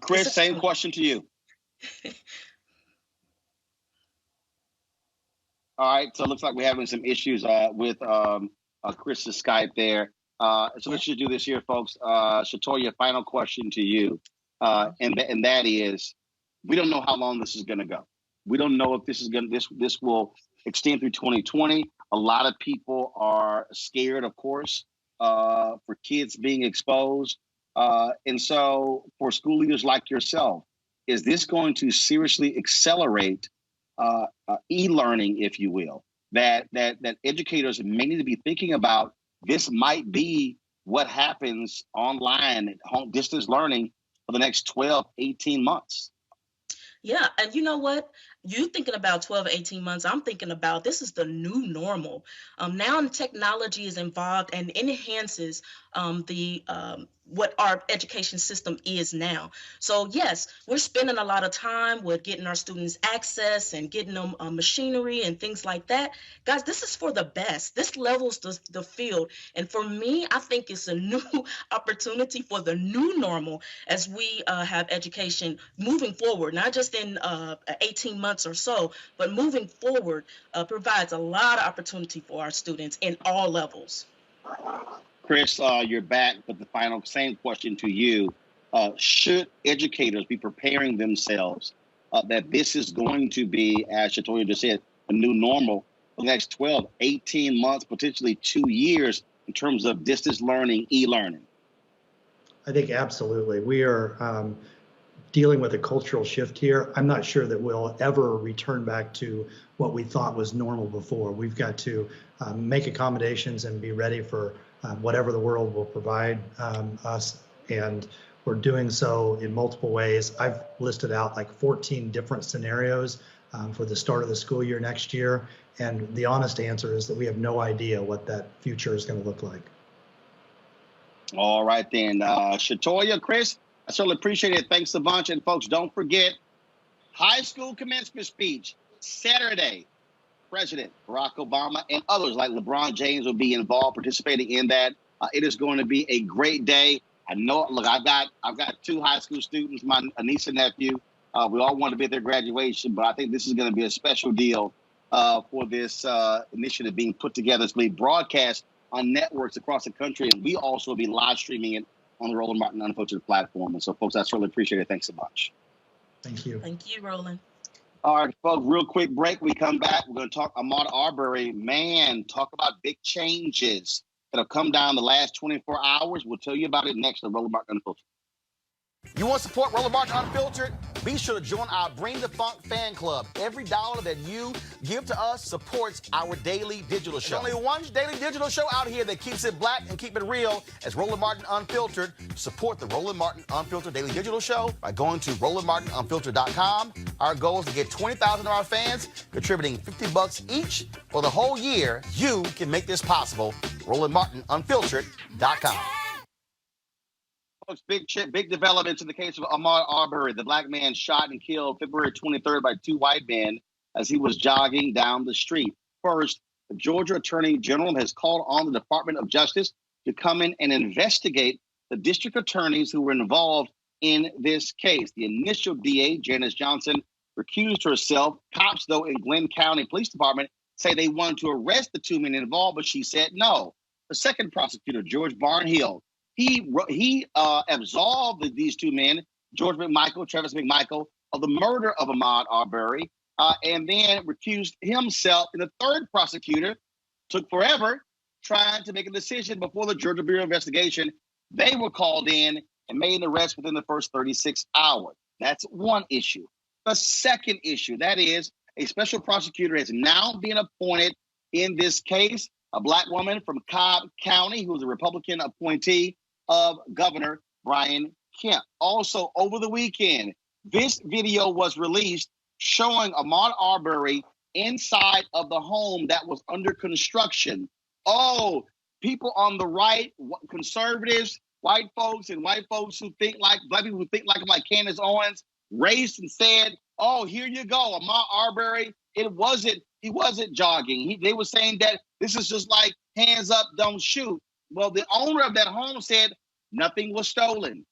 Chris, same question to you. All right, so it looks like we're having some issues with Chris's Skype there. So let's just do this here, folks. Shatoya, final question to you, and that is, we don't know how long this is going to go. We don't know if this will extend through 2020. A lot of people are scared, of course, for kids being exposed, and so for school leaders like yourself, is this going to seriously accelerate e-learning, if you will, that educators may need to be thinking about? This might be what happens online at home, distance learning for the next 12, 18 months. Yeah, and you know what? You thinking about 12, 18 months, I'm thinking about this is the new normal. Now technology is involved and enhances what our education system is now. So yes, we're spending a lot of time with getting our students access and getting them machinery and things like that. Guys, this is for the best. This levels the field. And for me, I think it's a new opportunity for the new normal as we have education moving forward, not just in 18 months or so, but moving forward provides a lot of opportunity for our students in all levels. Chris, you're back, but the same question to you. Should educators be preparing themselves that this is going to be, as Shatoya just said, a new normal for the next 12, 18 months, potentially 2 years in terms of distance learning, e-learning? I think absolutely. We are dealing with a cultural shift here. I'm not sure that we'll ever return back to what we thought was normal before. We've got to make accommodations and be ready for whatever the world will provide us, and we're doing so in multiple ways. I've listed out like 14 different scenarios for the start of the school year next year, and the honest answer is that we have no idea what that future is going to look like. All right then, Shatoya, Chris, I certainly appreciate it. Thanks a bunch, and folks, don't forget, high school commencement speech, Saturday. President Barack Obama and others like LeBron James will be involved, participating in that. It is going to be a great day. I know. Look, I've got 2 high school students, my niece and nephew. We all want to be at their graduation, but I think this is going to be a special deal for this initiative being put together. It's being broadcast on networks across the country, and we also will be live streaming it on the Roland Martin Unfiltered platform. And so, folks, I certainly appreciate it. Thanks so much. Thank you. Thank you, Roland. All right, folks, real quick break. We come back. We're going to talk Ahmaud Arbery. Man, talk about big changes that have come down the last 24 hours. We'll tell you about it next on Roland Martin Unfiltered. You want to support Roland Martin Unfiltered? Be sure to join our Bring the Funk fan club. Every dollar that you give to us supports our daily digital show. There's only one daily digital show out here that keeps it black and keep it real as Roland Martin Unfiltered. Support the Roland Martin Unfiltered daily digital show by going to RolandMartinUnfiltered.com. Our goal is to get 20,000 of our fans contributing $50 each for the whole year. You can make this possible. RolandMartinUnfiltered.com. Big developments in the case of Ahmaud Arbery, the black man shot and killed February 23rd by two white men as he was jogging down the street. First, the Georgia Attorney General has called on the Department of Justice to come in and investigate the district attorneys who were involved in this case. The initial DA, Janice Johnson, recused herself. Cops, though, in Glenn County Police Department say they wanted to arrest the two men involved, but she said no. The second prosecutor, George Barnhill, he absolved these two men, George McMichael, Travis McMichael, of the murder of Ahmaud Arbery, and then recused himself. And the third prosecutor took forever trying to make a decision before the Georgia Bureau of Investigation. They were called in and made an arrest within the first 36 hours. That's one issue. The second issue, that is, a special prosecutor has now been appointed in this case, a black woman from Cobb County who was a Republican appointee of Governor Brian Kemp. Also, over the weekend, this video was released showing Ahmaud Arbery inside of the home that was under construction. Oh, people on the right, conservatives, white folks, and white folks who think like black people who think like Candace Owens, raced and said, "Oh, here you go, Ahmaud Arbery. He wasn't jogging. They were saying that this is just like hands up, don't shoot." Well, the owner of that home said nothing was stolen.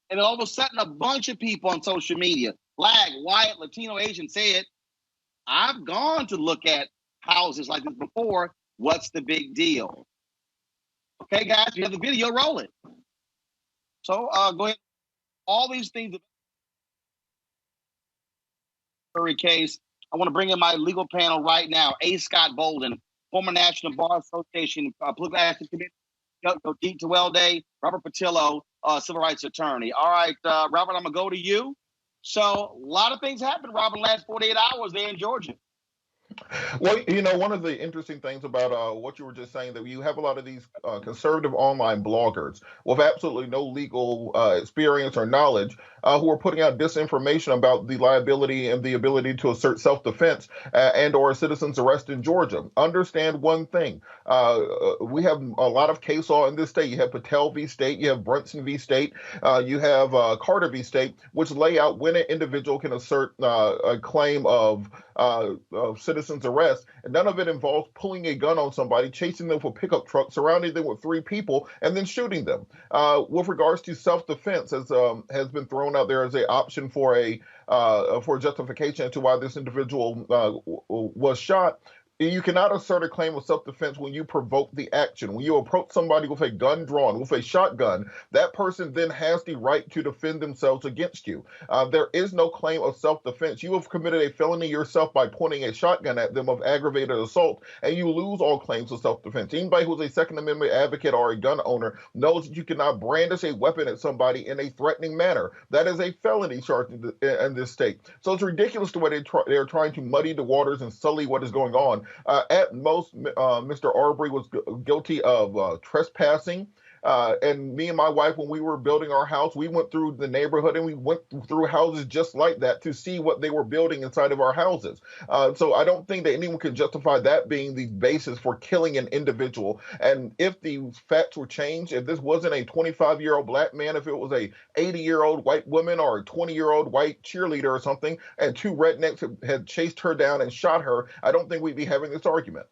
And all of a sudden, a bunch of people on social media, Black, white, Latino, Asian, said, "I've gone to look at houses like this before. What's the big deal?" Okay, guys, we have the video rolling. So go ahead. All these things. Case. I want to bring in my legal panel right now. A. Scott Bolden, former National Bar Association Political Action Committee, Deet Tewelde, Robert Patillo, civil rights attorney. All right, Robert, I'm going to go to you. So a lot of things happened, Robert, in the last 48 hours there in Georgia. Well, one of the interesting things about what you were just saying, that you have a lot of these conservative online bloggers with absolutely no legal experience or knowledge who are putting out disinformation about the liability and the ability to assert self-defense and or a citizen's arrest in Georgia. Understand one thing. We have a lot of case law in this state. You have Patel v. State, you have Brunson v. State, you have Carter v. State, which lay out when an individual can assert a claim of citizen's arrest, and none of it involves pulling a gun on somebody, chasing them with a pickup truck, surrounding them with three people, and then shooting them. With regards to self-defense, as has been thrown out there as an option for justification as to why this individual was shot, you cannot assert a claim of self-defense when you provoke the action. When you approach somebody with a gun drawn, with a shotgun, that person then has the right to defend themselves against you. There is no claim of self-defense. You have committed a felony yourself by pointing a shotgun at them of aggravated assault, and you lose all claims of self-defense. Anybody who's a Second Amendment advocate or a gun owner knows that you cannot brandish a weapon at somebody in a threatening manner. That is a felony charge in this state. So it's ridiculous the way they're trying to muddy the waters and sully what is going on. At most, Mr. Arbery was guilty of trespassing. And me and my wife, when we were building our house, we went through the neighborhood and we went through houses just like that to see what they were building inside of our houses. So I don't think that anyone can justify that being the basis for killing an individual. And if the facts were changed, if this wasn't a 25-year-old black man, if it was a 80-year-old white woman or a 20-year-old white cheerleader or something, and two rednecks had chased her down and shot her, I don't think we'd be having this argument.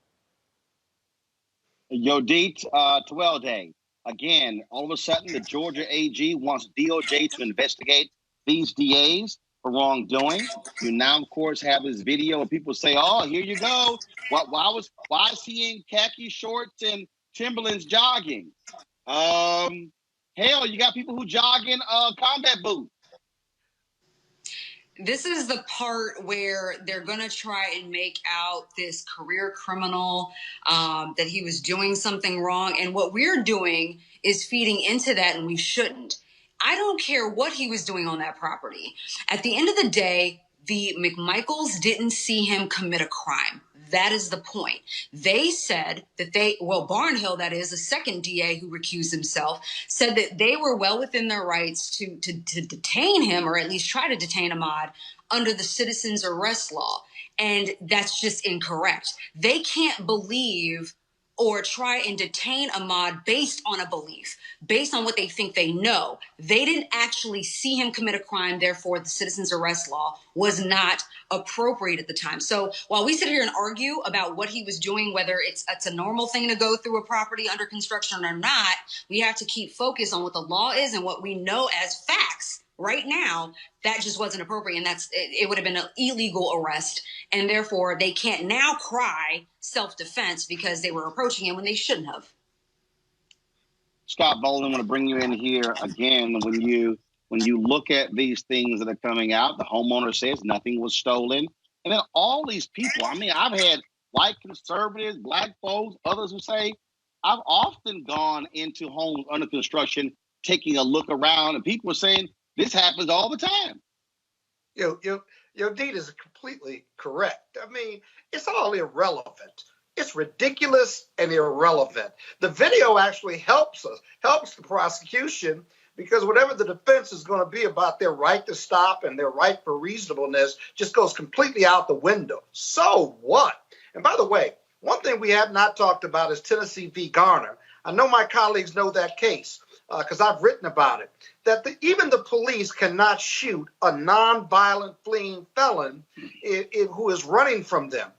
Deet Tewelde. Again, all of a sudden, the Georgia AG wants DOJ to investigate these DAs for wrongdoing. You now, of course, have this video of people say, "Oh, here you go. Why is he in khaki shorts and Timberlands jogging. Hell, you got people who jog in combat boots. This is the part where they're going to try and make out this career criminal, that he was doing something wrong. And what we're doing is feeding into that, and we shouldn't. I don't care what he was doing on that property. At the end of the day, the McMichaels didn't see him commit a crime. That is the point. They said that Barnhill, that is, a second DA who recused himself, said that they were well within their rights to detain him, or at least try to detain Ahmaud under the citizen's arrest law. And that's just incorrect. They can't believe or try and detain Ahmaud based on a belief, based on what they think they know. They didn't actually see him commit a crime, therefore the citizen's arrest law was not appropriate at the time. So while we sit here and argue about what he was doing, whether it's a normal thing to go through a property under construction or not, we have to keep focused on what the law is and what we know as facts. Right now, that just wasn't appropriate, and it would have been an illegal arrest, and therefore they can't now cry self-defense because they were approaching him when they shouldn't have. Scott Boland, I want to bring you in here again. When you look at these things that are coming out, the homeowner says nothing was stolen, and then all these people. I mean, I've had white conservatives, black folks, others who say I've often gone into homes under construction, taking a look around, and people are saying this happens all the time. Your deed is completely correct. I mean, it's all irrelevant. It's ridiculous and irrelevant. The video actually helps the prosecution, because whatever the defense is going to be about their right to stop and their right for reasonableness just goes completely out the window. So what? And by the way, one thing we have not talked about is Tennessee v. Garner. I know my colleagues know that case because I've written about it, that even the police cannot shoot a nonviolent fleeing felon who is running from them,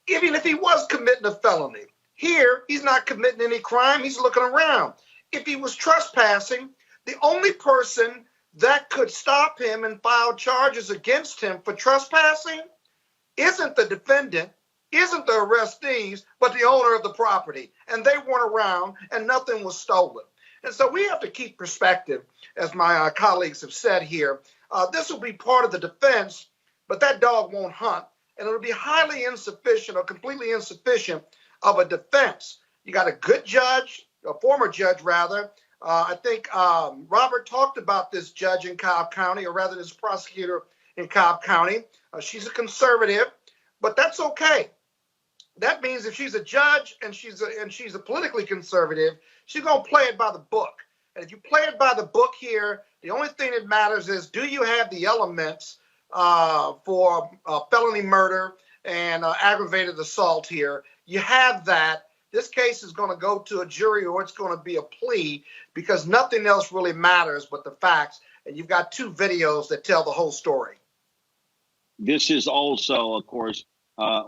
even if he was committing a felony. Here, he's not committing any crime. He's looking around. If he was trespassing, the only person that could stop him and file charges against him for trespassing isn't the defendant, isn't the arrestees, but the owner of the property. And they weren't around and nothing was stolen. And so we have to keep perspective, as my colleagues have said here. This will be part of the defense, but that dog won't hunt. And it'll be highly insufficient or completely insufficient of a defense. You got a good judge, a former judge rather. I think Robert talked about this judge in Cobb County, or rather this prosecutor in Cobb County. She's a conservative, but that's okay. That means if she's a judge and she's a politically conservative, she's going to play it by the book. And if you play it by the book here, the only thing that matters is, do you have the elements for felony murder and aggravated assault here? You have that. This case is going to go to a jury, or it's going to be a plea, because nothing else really matters but the facts. And you've got two videos that tell the whole story. This is also, of course,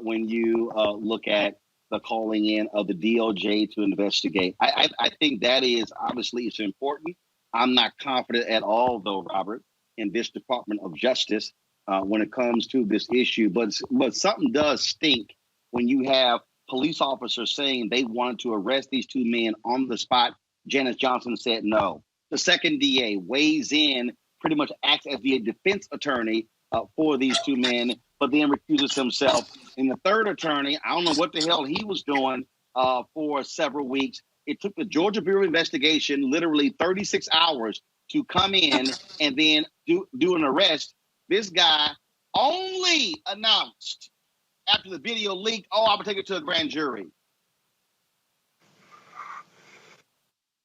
when you look at the calling in of the DOJ to investigate. I think that is obviously it's important. I'm not confident at all, though, Robert, in this Department of Justice when it comes to this issue. But something does stink when you have police officers saying they wanted to arrest these two men on the spot. Janice Johnson said no. The second DA weighs in, pretty much acts as the defense attorney for these two men, but then recuses himself. And the third attorney, I don't know what the hell he was doing for several weeks. It took the Georgia Bureau of Investigation literally 36 hours to come in and then do an arrest. This guy only announced after the video leaked, I'm going to take it to a grand jury.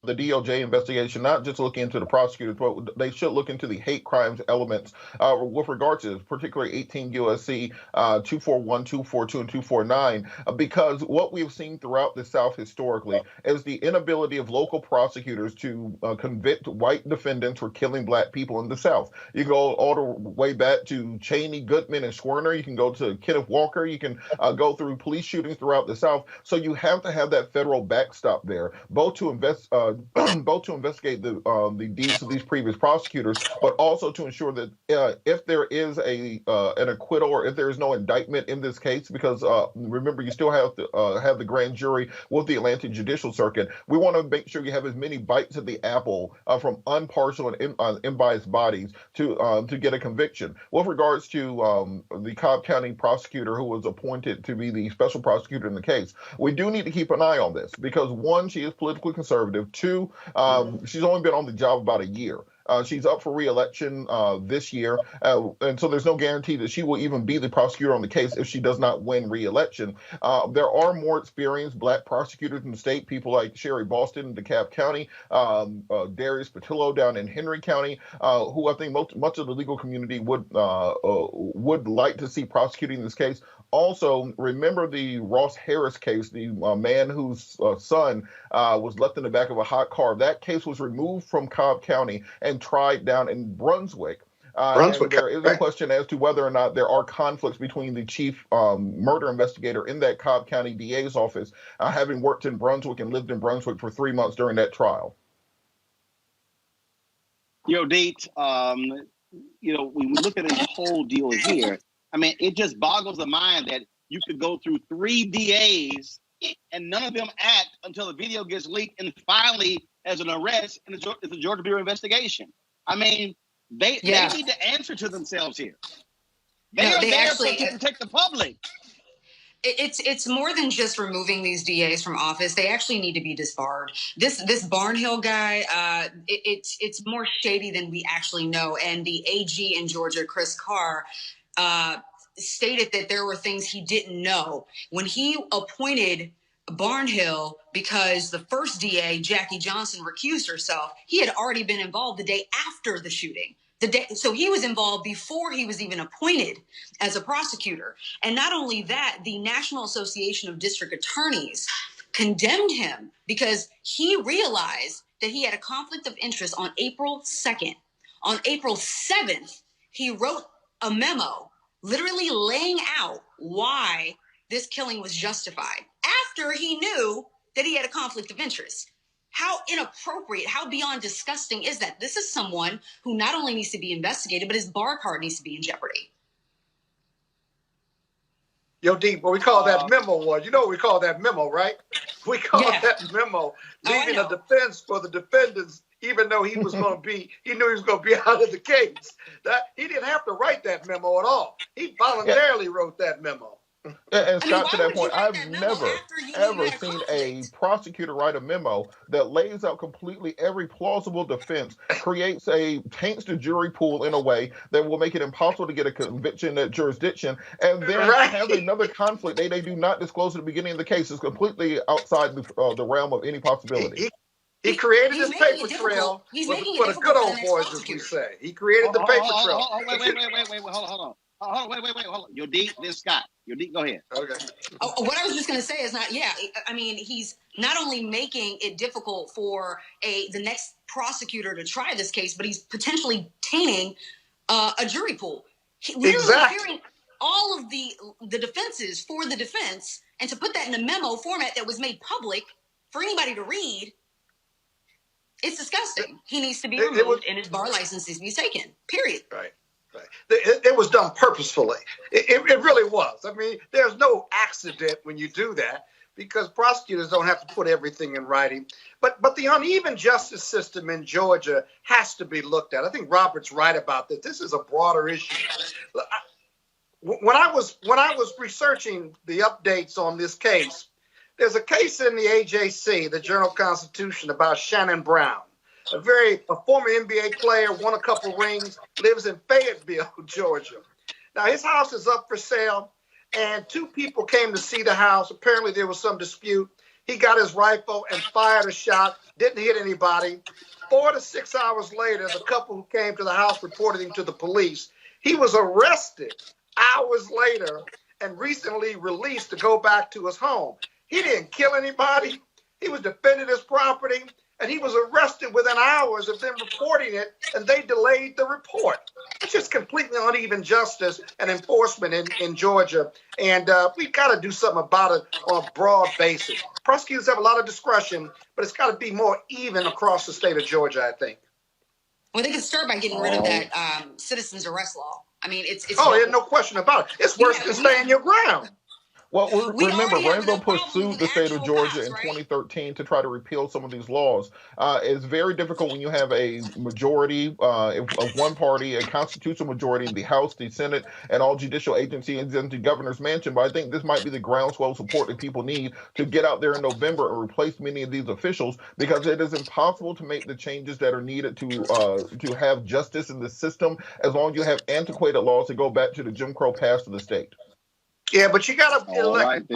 The DOJ investigation, not just look into the prosecutors, but they should look into the hate crimes elements with regards to particularly 18 USC 241, 242, and 249, because what we've seen throughout the South historically is the inability of local prosecutors to convict white defendants for killing black people in the South. You go all the way back to Cheney, Goodman, and Schwerner. You can go to Kenneth Walker. You can go through police shootings throughout the South. So you have to have that federal backstop there, both to both to investigate the deeds of these previous prosecutors, but also to ensure that if there is an acquittal or if there is no indictment in this case, because remember, you still have to have the grand jury with the Atlanta Judicial Circuit. We want to make sure you have as many bites at the apple from unpartial and unbiased bodies to get a conviction. With regards to the Cobb County prosecutor who was appointed to be the special prosecutor in the case, we do need to keep an eye on this because, one, she is politically conservative. Two, she's only been on the job about a year. She's up for re-election this year, and so there's no guarantee that she will even be the prosecutor on the case if she does not win re-election. There are more experienced black prosecutors in the state, people like Sherry Boston in DeKalb County, Darius Patillo down in Henry County, who I think much of the legal community would like to see prosecuting this case. Also, remember the Ross Harris case, the man whose son was left in the back of a hot car. That case was removed from Cobb County and tried down in Brunswick. And there is a question as to whether or not there are conflicts between the chief murder investigator in that Cobb County DA's office, having worked in Brunswick and lived in Brunswick for 3 months during that trial. Deet, when we look at this whole deal here, I mean, it just boggles the mind that you could go through 3 DAs and none of them act until the video gets leaked and finally as an arrest and it's a Georgia Bureau investigation. I mean, they need to answer to themselves here. They are there to protect the public. It's more than just removing these DAs from office. They actually need to be disbarred. This Barnhill guy, it's more shady than we actually know. And the AG in Georgia, Chris Carr, stated that there were things he didn't know when he appointed Barnhill because the first DA, Jackie Johnson, recused herself. He had already been involved the day after the shooting. So he was involved before he was even appointed as a prosecutor. And not only that, the National Association of District Attorneys condemned him because he realized that he had a conflict of interest on April 2nd. On April 7th, he wrote a memo literally laying out why this killing was justified after he knew that he had a conflict of interest. How inappropriate, how beyond disgusting is that? This is someone who not only needs to be investigated, but his bar card needs to be in jeopardy. Deep, what we call that memo was, what we call that memo, right? We call that memo leaving a defense for the defendants, even though he was going to be, he knew he was going to be out of the case. That he didn't have to write that memo at all. He voluntarily wrote that memo. And Scott, to that point, I've never, ever seen a prosecutor write a memo that lays out completely every plausible defense, taints the jury pool in a way that will make it impossible to get a conviction at jurisdiction, and then have another conflict they do not disclose at the beginning of the case. Is completely outside the realm of any possibility. He created this paper trail for the good old boys, as we say. He created the paper trail. Wait, hold on. Hold on. Then Scott. Go ahead. Okay. What I was just going to say is he's not only making it difficult for the next prosecutor to try this case, but he's potentially tainting a jury pool. Literally hearing all of the defenses for the defense, and to put that in a memo format that was made public for anybody to read, it's disgusting. He needs to be removed, and his bar license needs to be taken. Period. Right. It was done purposefully. It really was. I mean, there's no accident when you do that because prosecutors don't have to put everything in writing. But the uneven justice system in Georgia has to be looked at. I think Robert's right about this. This is a broader issue. When I was researching the updates on this case, there's a case in the AJC, the Journal-Constitution, about Shannon Brown. A former NBA player, won a couple rings, lives in Fayetteville, Georgia. Now, his house is up for sale, and 2 people came to see the house. Apparently, there was some dispute. He got his rifle and fired a shot, didn't hit anybody. 4 to 6 hours later, the couple who came to the house reported him to the police. He was arrested hours later and recently released to go back to his home. He didn't kill anybody. He was defending his property. and he was arrested within hours of them reporting it, and they delayed the report. It's just completely uneven justice and enforcement in Georgia, and we've got to do something about it on a broad basis. Prosecutors have a lot of discretion, but it's got to be more even across the state of Georgia, I think. Well, they can start by getting rid of that citizens arrest law. I mean, it's there's no question about it. It's worse than staying your ground. Well, remember, Rainbow pursued the state of Georgia in 2013 to try to repeal some of these laws. It's very difficult when you have a majority of one party, a constitutional majority in the House, the Senate, and all judicial agencies and the governor's mansion. But I think this might be the groundswell support that people need to get out there in November and replace many of these officials, because it is impossible to make the changes that are needed to have justice in the system as long as you have antiquated laws that go back to the Jim Crow past of the state. Yeah, but you got to elect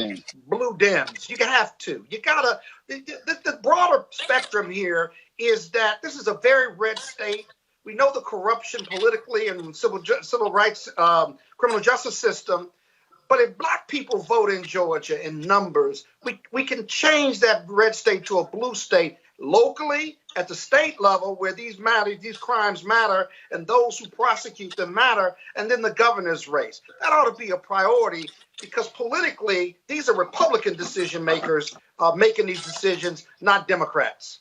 blue Dems. You have to. You got to. The broader spectrum here is that this is a very red state. We know the corruption politically and civil rights, criminal justice system. But if black people vote in Georgia in numbers, we can change that red state to a blue state locally at the state level, where these crimes matter, and those who prosecute them matter, and then the governor's race. That ought to be a priority, because politically, these are Republican decision makers making these decisions, not Democrats.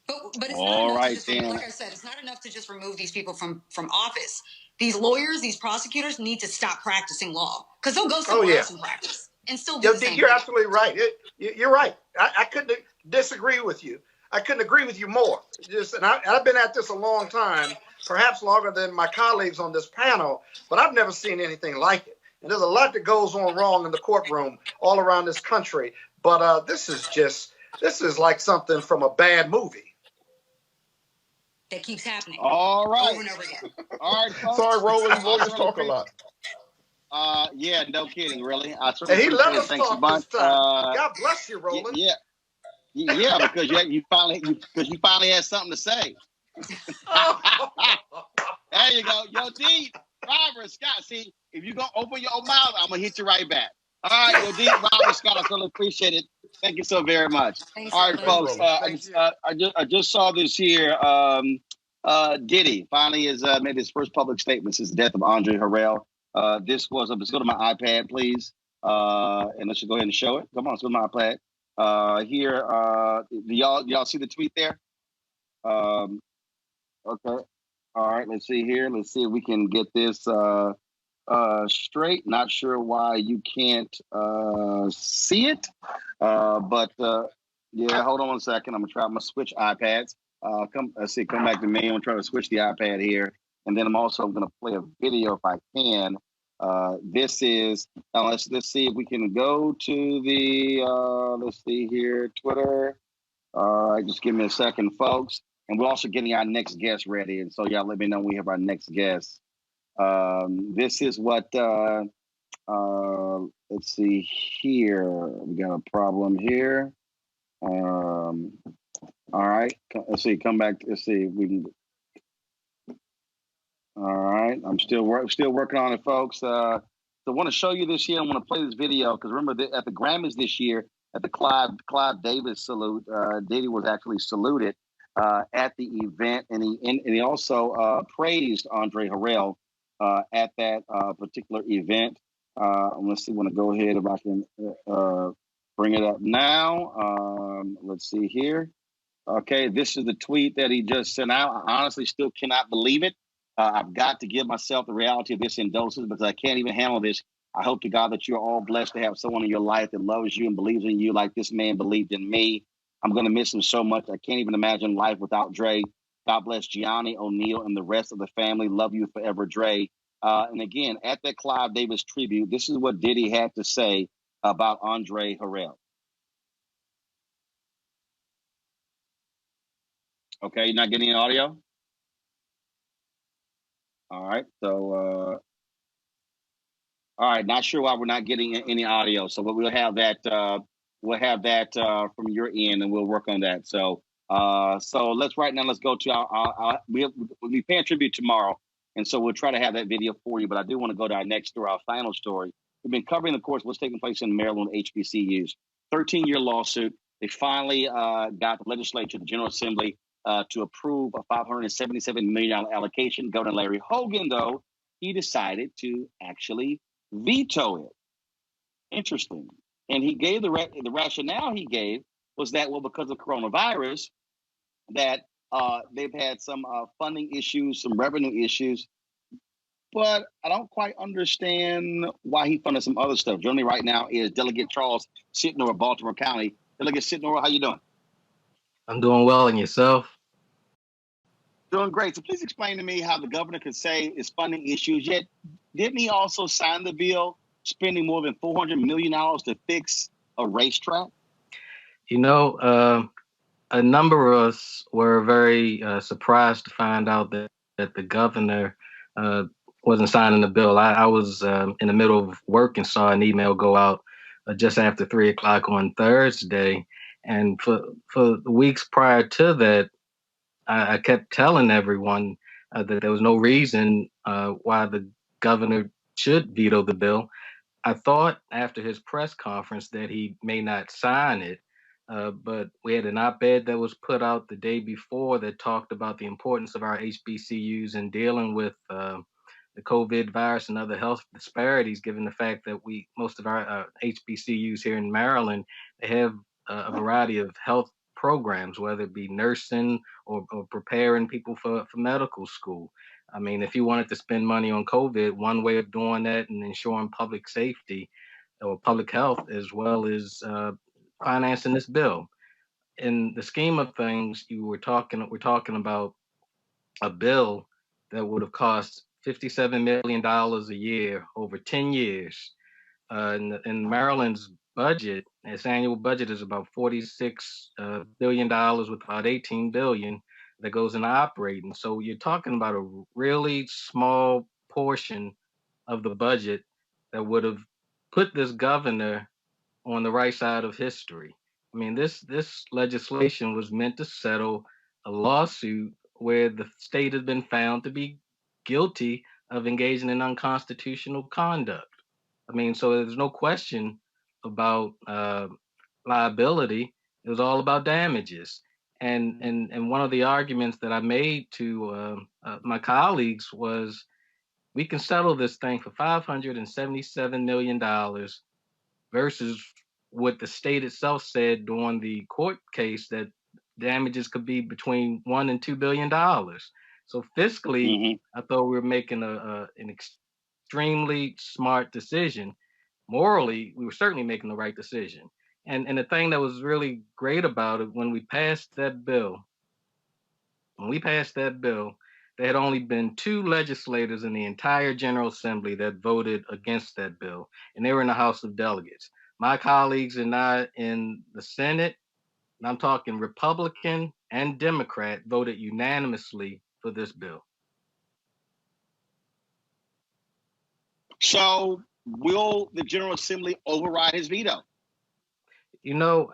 But it's not enough to like I said, it's not enough to just remove these people from office. These lawyers, these prosecutors need to stop practicing law, because they'll go somewhere else and practice and still do the same You're thing. absolutely right. You're right. I couldn't disagree with you. I couldn't agree with you more. I've been at this a long time, perhaps longer than my colleagues on this panel, but I've never seen anything like it. And there's a lot that goes on wrong in the courtroom all around this country. But this is like something from a bad movie. That keeps happening. All right. Over and over again. All right, folks. Sorry, Roland, lawyers talk a lot. Yeah, no kidding, really. And he let us talk this time. God bless you, Roland. Yeah, because you finally had something to say. There you go. Yo, D, Robert Scott. See, if you're going to open your mouth, I'm going to hit you right back. All right, yo, D, Robert Scott, I really appreciate it. Thank you so very much. Thanks, all right, folks. I just saw this here. Diddy finally has made his first public statement since the death of Andre Harrell. Let's go to my iPad, please. And let's just go ahead and show it. Come on, let's go to my iPad. Here, do y'all see the tweet there? Okay. All right, let's see here. Let's see if we can get this straight. Not sure why you can't see it. But hold on one second. I'm gonna switch iPads. Come back to me. I'm gonna try to switch the iPad here. And then I'm also gonna play a video if I can. This is let's see if we can go to the let's see here, Twitter. All right, just give me a second, folks. And we're also getting our next guest ready. And so y'all let me know when we have our next guest. This is what let's see here. We got a problem here. All right, let's see. Come back. Let's see if we can. All right, I'm still working on it, folks. So I want to show you this here. I want to play this video because remember at the Grammys this year, at the Clive Davis salute, Diddy was actually saluted at the event, and he also praised Andre Harrell at that particular event. Let's see. I want to go ahead if I can bring it up now. Let's see here. Okay, this is the tweet that he just sent out. I honestly still cannot believe it. I've got to give myself the reality of this indulgence because I can't even handle this. I hope to God that you're all blessed to have someone in your life that loves you and believes in you like this man believed in me. I'm going to miss him so much. I can't even imagine life without Dre. God bless Gianni, O'Neal, and the rest of the family. Love you forever, Dre. And again, at that Clive Davis tribute, this is what Diddy had to say about Andre Harrell. Okay, you're not getting any audio? All right, so all right, not sure why we're not getting any audio. So we'll have that from your end, and we'll work on that. So let's go to we'll be paying tribute tomorrow, and so we'll try to have that video for you. But I do want to go to our final story. We've been covering, of course, what's taking place in Maryland HBCUs. 13-year lawsuit. They finally got the legislature, the General Assembly, to approve a $577 million allocation. Governor Larry Hogan, though, he decided to actually veto it. Interesting. And he gave the rationale he gave was that, well, because of coronavirus, that they've had some funding issues, some revenue issues. But I don't quite understand why he funded some other stuff. Joining me right now is Delegate Charles Sitnor of Baltimore County. Delegate Sitnor, how you doing? I'm doing well, and yourself? Doing great. So please explain to me how the governor could say it's funding issues, yet didn't he also sign the bill spending more than $400 million to fix a racetrack? You know, a number of us were very surprised to find out that the governor wasn't signing the bill. I was in the middle of work and saw an email go out just after 3 o'clock on Thursday. And for the weeks prior to that, I kept telling everyone that there was no reason why the governor should veto the bill. I thought after his press conference that he may not sign it, but we had an op-ed that was put out the day before that talked about the importance of our HBCUs in dealing with the COVID virus and other health disparities, given the fact that most of our HBCUs here in Maryland, they have a variety of health programs, whether it be nursing or preparing people for medical school. I mean, if you wanted to spend money on COVID, one way of doing that and ensuring public safety or public health, as well as financing this bill. In the scheme of things, we're talking about a bill that would have cost $57 million a year over 10 years. In Maryland's budget, its annual budget is about $46 billion with about $18 billion that goes into operating. So you're talking about a really small portion of the budget that would have put this governor on the right side of history. I mean, this legislation was meant to settle a lawsuit where the state has been found to be guilty of engaging in unconstitutional conduct. I mean, so there's no question about liability. It was all about damages. And one of the arguments that I made to my colleagues was, we can settle this thing for $577 million versus what the state itself said during the court case, that damages could be between $1 and $2 billion. So fiscally, I thought we were making an extremely smart decision. Morally, we were certainly making the right decision. And the thing that was really great about it, when we passed that bill, there had only been 2 legislators in the entire General Assembly that voted against that bill, and they were in the House of Delegates. My colleagues and I in the Senate, and I'm talking Republican and Democrat, voted unanimously for this bill. So will the General Assembly override his veto? You know,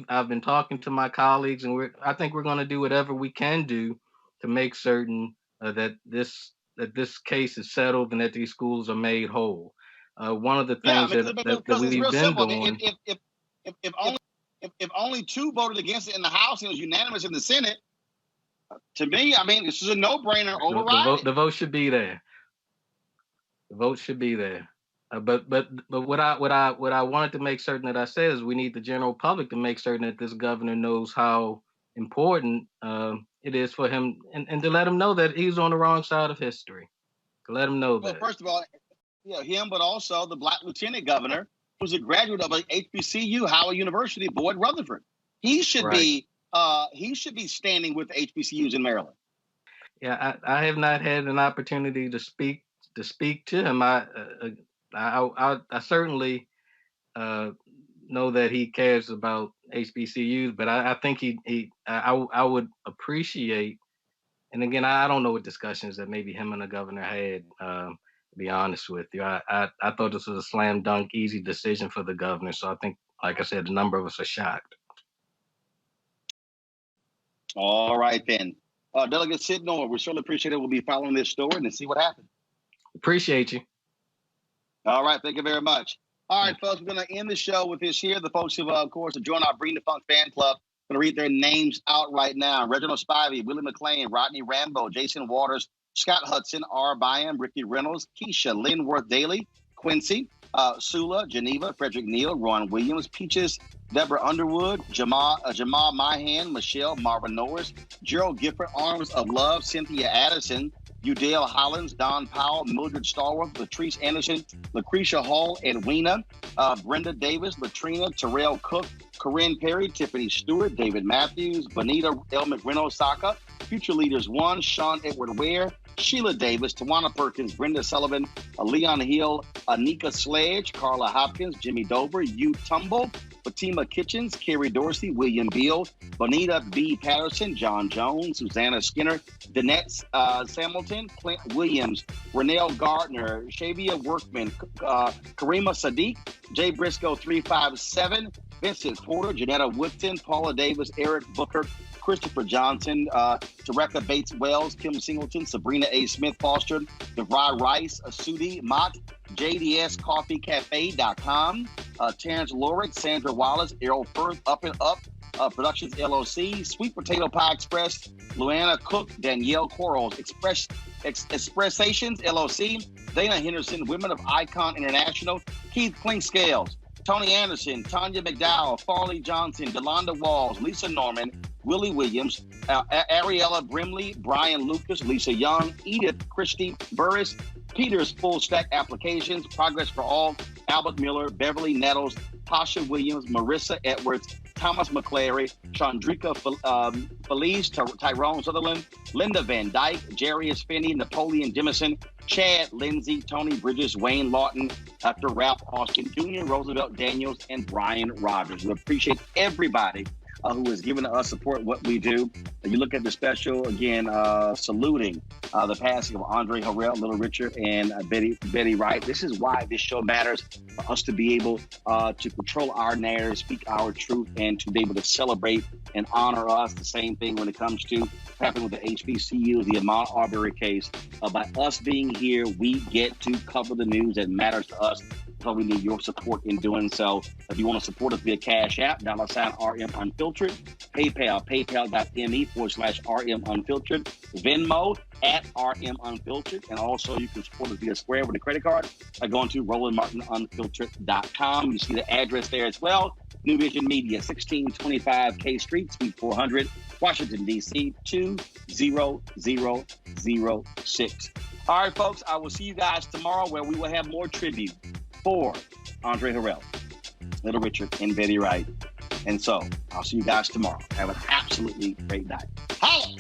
I've been talking to my colleagues, and I think we're going to do whatever we can do to make certain that this case is settled and that these schools are made whole. One of the things that we've been doing. If only 2 voted against it in the House and it was unanimous in the Senate, to me, I mean, this is a no-brainer. Override. The vote should be there. The vote should be there. But what I wanted to make certain that I said is, we need the general public to make certain that this governor knows how important it is for him, and to let him know that he's on the wrong side of history. To let him know that. Well, first of all, him, but also the Black Lieutenant Governor, who's a graduate of HBCU, Howard University, Boyd Rutherford. He should be standing with HBCUs in Maryland. Yeah, I have not had an opportunity to speak to him. I certainly know that he cares about HBCUs, but I think I would appreciate, and again, I don't know what discussions that maybe him and the governor had, to be honest with you. I thought this was a slam dunk, easy decision for the governor. So I think, like I said, a number of us are shocked. All right, then. Delegate Sitnor, we certainly appreciate it. We'll be following this story and see what happens. Appreciate you. All right. Thank you very much. All right, folks, we're going to end the show with this here. The folks who, of course, have joined our Bring the Funk fan club. I'm going to read their names out right now. Reginald Spivey, Willie McLean, Rodney Rambo, Jason Waters, Scott Hudson, R. Byam, Ricky Reynolds, Keisha, Linworth Daly, Quincy, Sula, Geneva, Frederick Neal, Ron Williams, Peaches, Deborah Underwood, Jamal Myhan, Michelle, Marvin Norris, Gerald Gifford, Arms of Love, Cynthia Addison, Udale Hollins, Don Powell, Mildred Starworth, Latrice Anderson, Lucretia Hall, Edwina, Brenda Davis, Latrina, Terrell Cook, Corinne Perry, Tiffany Stewart, David Matthews, Bonita Elmick Reno Saka, Future Leaders 1, Sean Edward Ware, Sheila Davis, Tawana Perkins, Brenda Sullivan, Leon Hill, Anika Sledge, Carla Hopkins, Jimmy Dover, Hugh Tumble, Fatima Kitchens, Carrie Dorsey, William Beal, Bonita B. Patterson, John Jones, Susanna Skinner, Danette Samilton, Clint Williams, Renelle Gardner, Shavia Workman, Karima Sadiq, Jay Briscoe 357, Vincent Porter, Janetta Woodton, Paula Davis, Eric Booker, Christopher Johnson, Tereka Bates Wells, Kim Singleton, Sabrina A. Smith Foster, DeVry Rice, Sudi Mott, JDSCoffeeCafe.com, Terrence Lorick, Sandra Wallace, Errol Firth, Up and Up, Productions LOC, Sweet Potato Pie Express, Luana Cook, Danielle Quarles, Expressations LOC, Dana Henderson, Women of Icon International, Keith Clinkscales, Tony Anderson, Tanya McDowell, Farley Johnson, Delonda Walls, Lisa Norman, Willie Williams, Ariella Brimley, Brian Lucas, Lisa Young, Edith Christie Burris, Peter's Full Stack Applications, Progress for All, Albert Miller, Beverly Nettles, Tasha Williams, Marissa Edwards, Thomas McClary, Chandrika Felice, Tyrone Sutherland, Linda Van Dyke, Jarius Finney, Napoleon Dimison, Chad Lindsay, Tony Bridges, Wayne Lawton, Dr. Ralph Austin Jr., Roosevelt Daniels, and Brian Rogers. We appreciate everybody who has given us support what we do. You look at the special, again, saluting the passing of Andre Harrell, Little Richard, and Betty Wright. This is why this show matters, for us to be able to control our narrative, speak our truth, and to be able to celebrate and honor us. The same thing when it comes to happening with the HBCU, the Ahmaud Arbery case. By us being here, we get to cover the news that matters to us. So we need your support in doing so. If you want to support us via Cash App, $RM Unfiltered, PayPal, paypal.me/RM Unfiltered, Venmo @RM Unfiltered, and also you can support us via Square with a credit card by going to RolandMartinUnfiltered.com. You see the address there as well. New Vision Media, 1625 K Street, Suite 400, Washington, D.C., 20006. All right, folks, I will see you guys tomorrow where we will have more tribute for Andre Harrell, Little Richard, and Betty Wright. And so I'll see you guys tomorrow. Have an absolutely great night. Holla!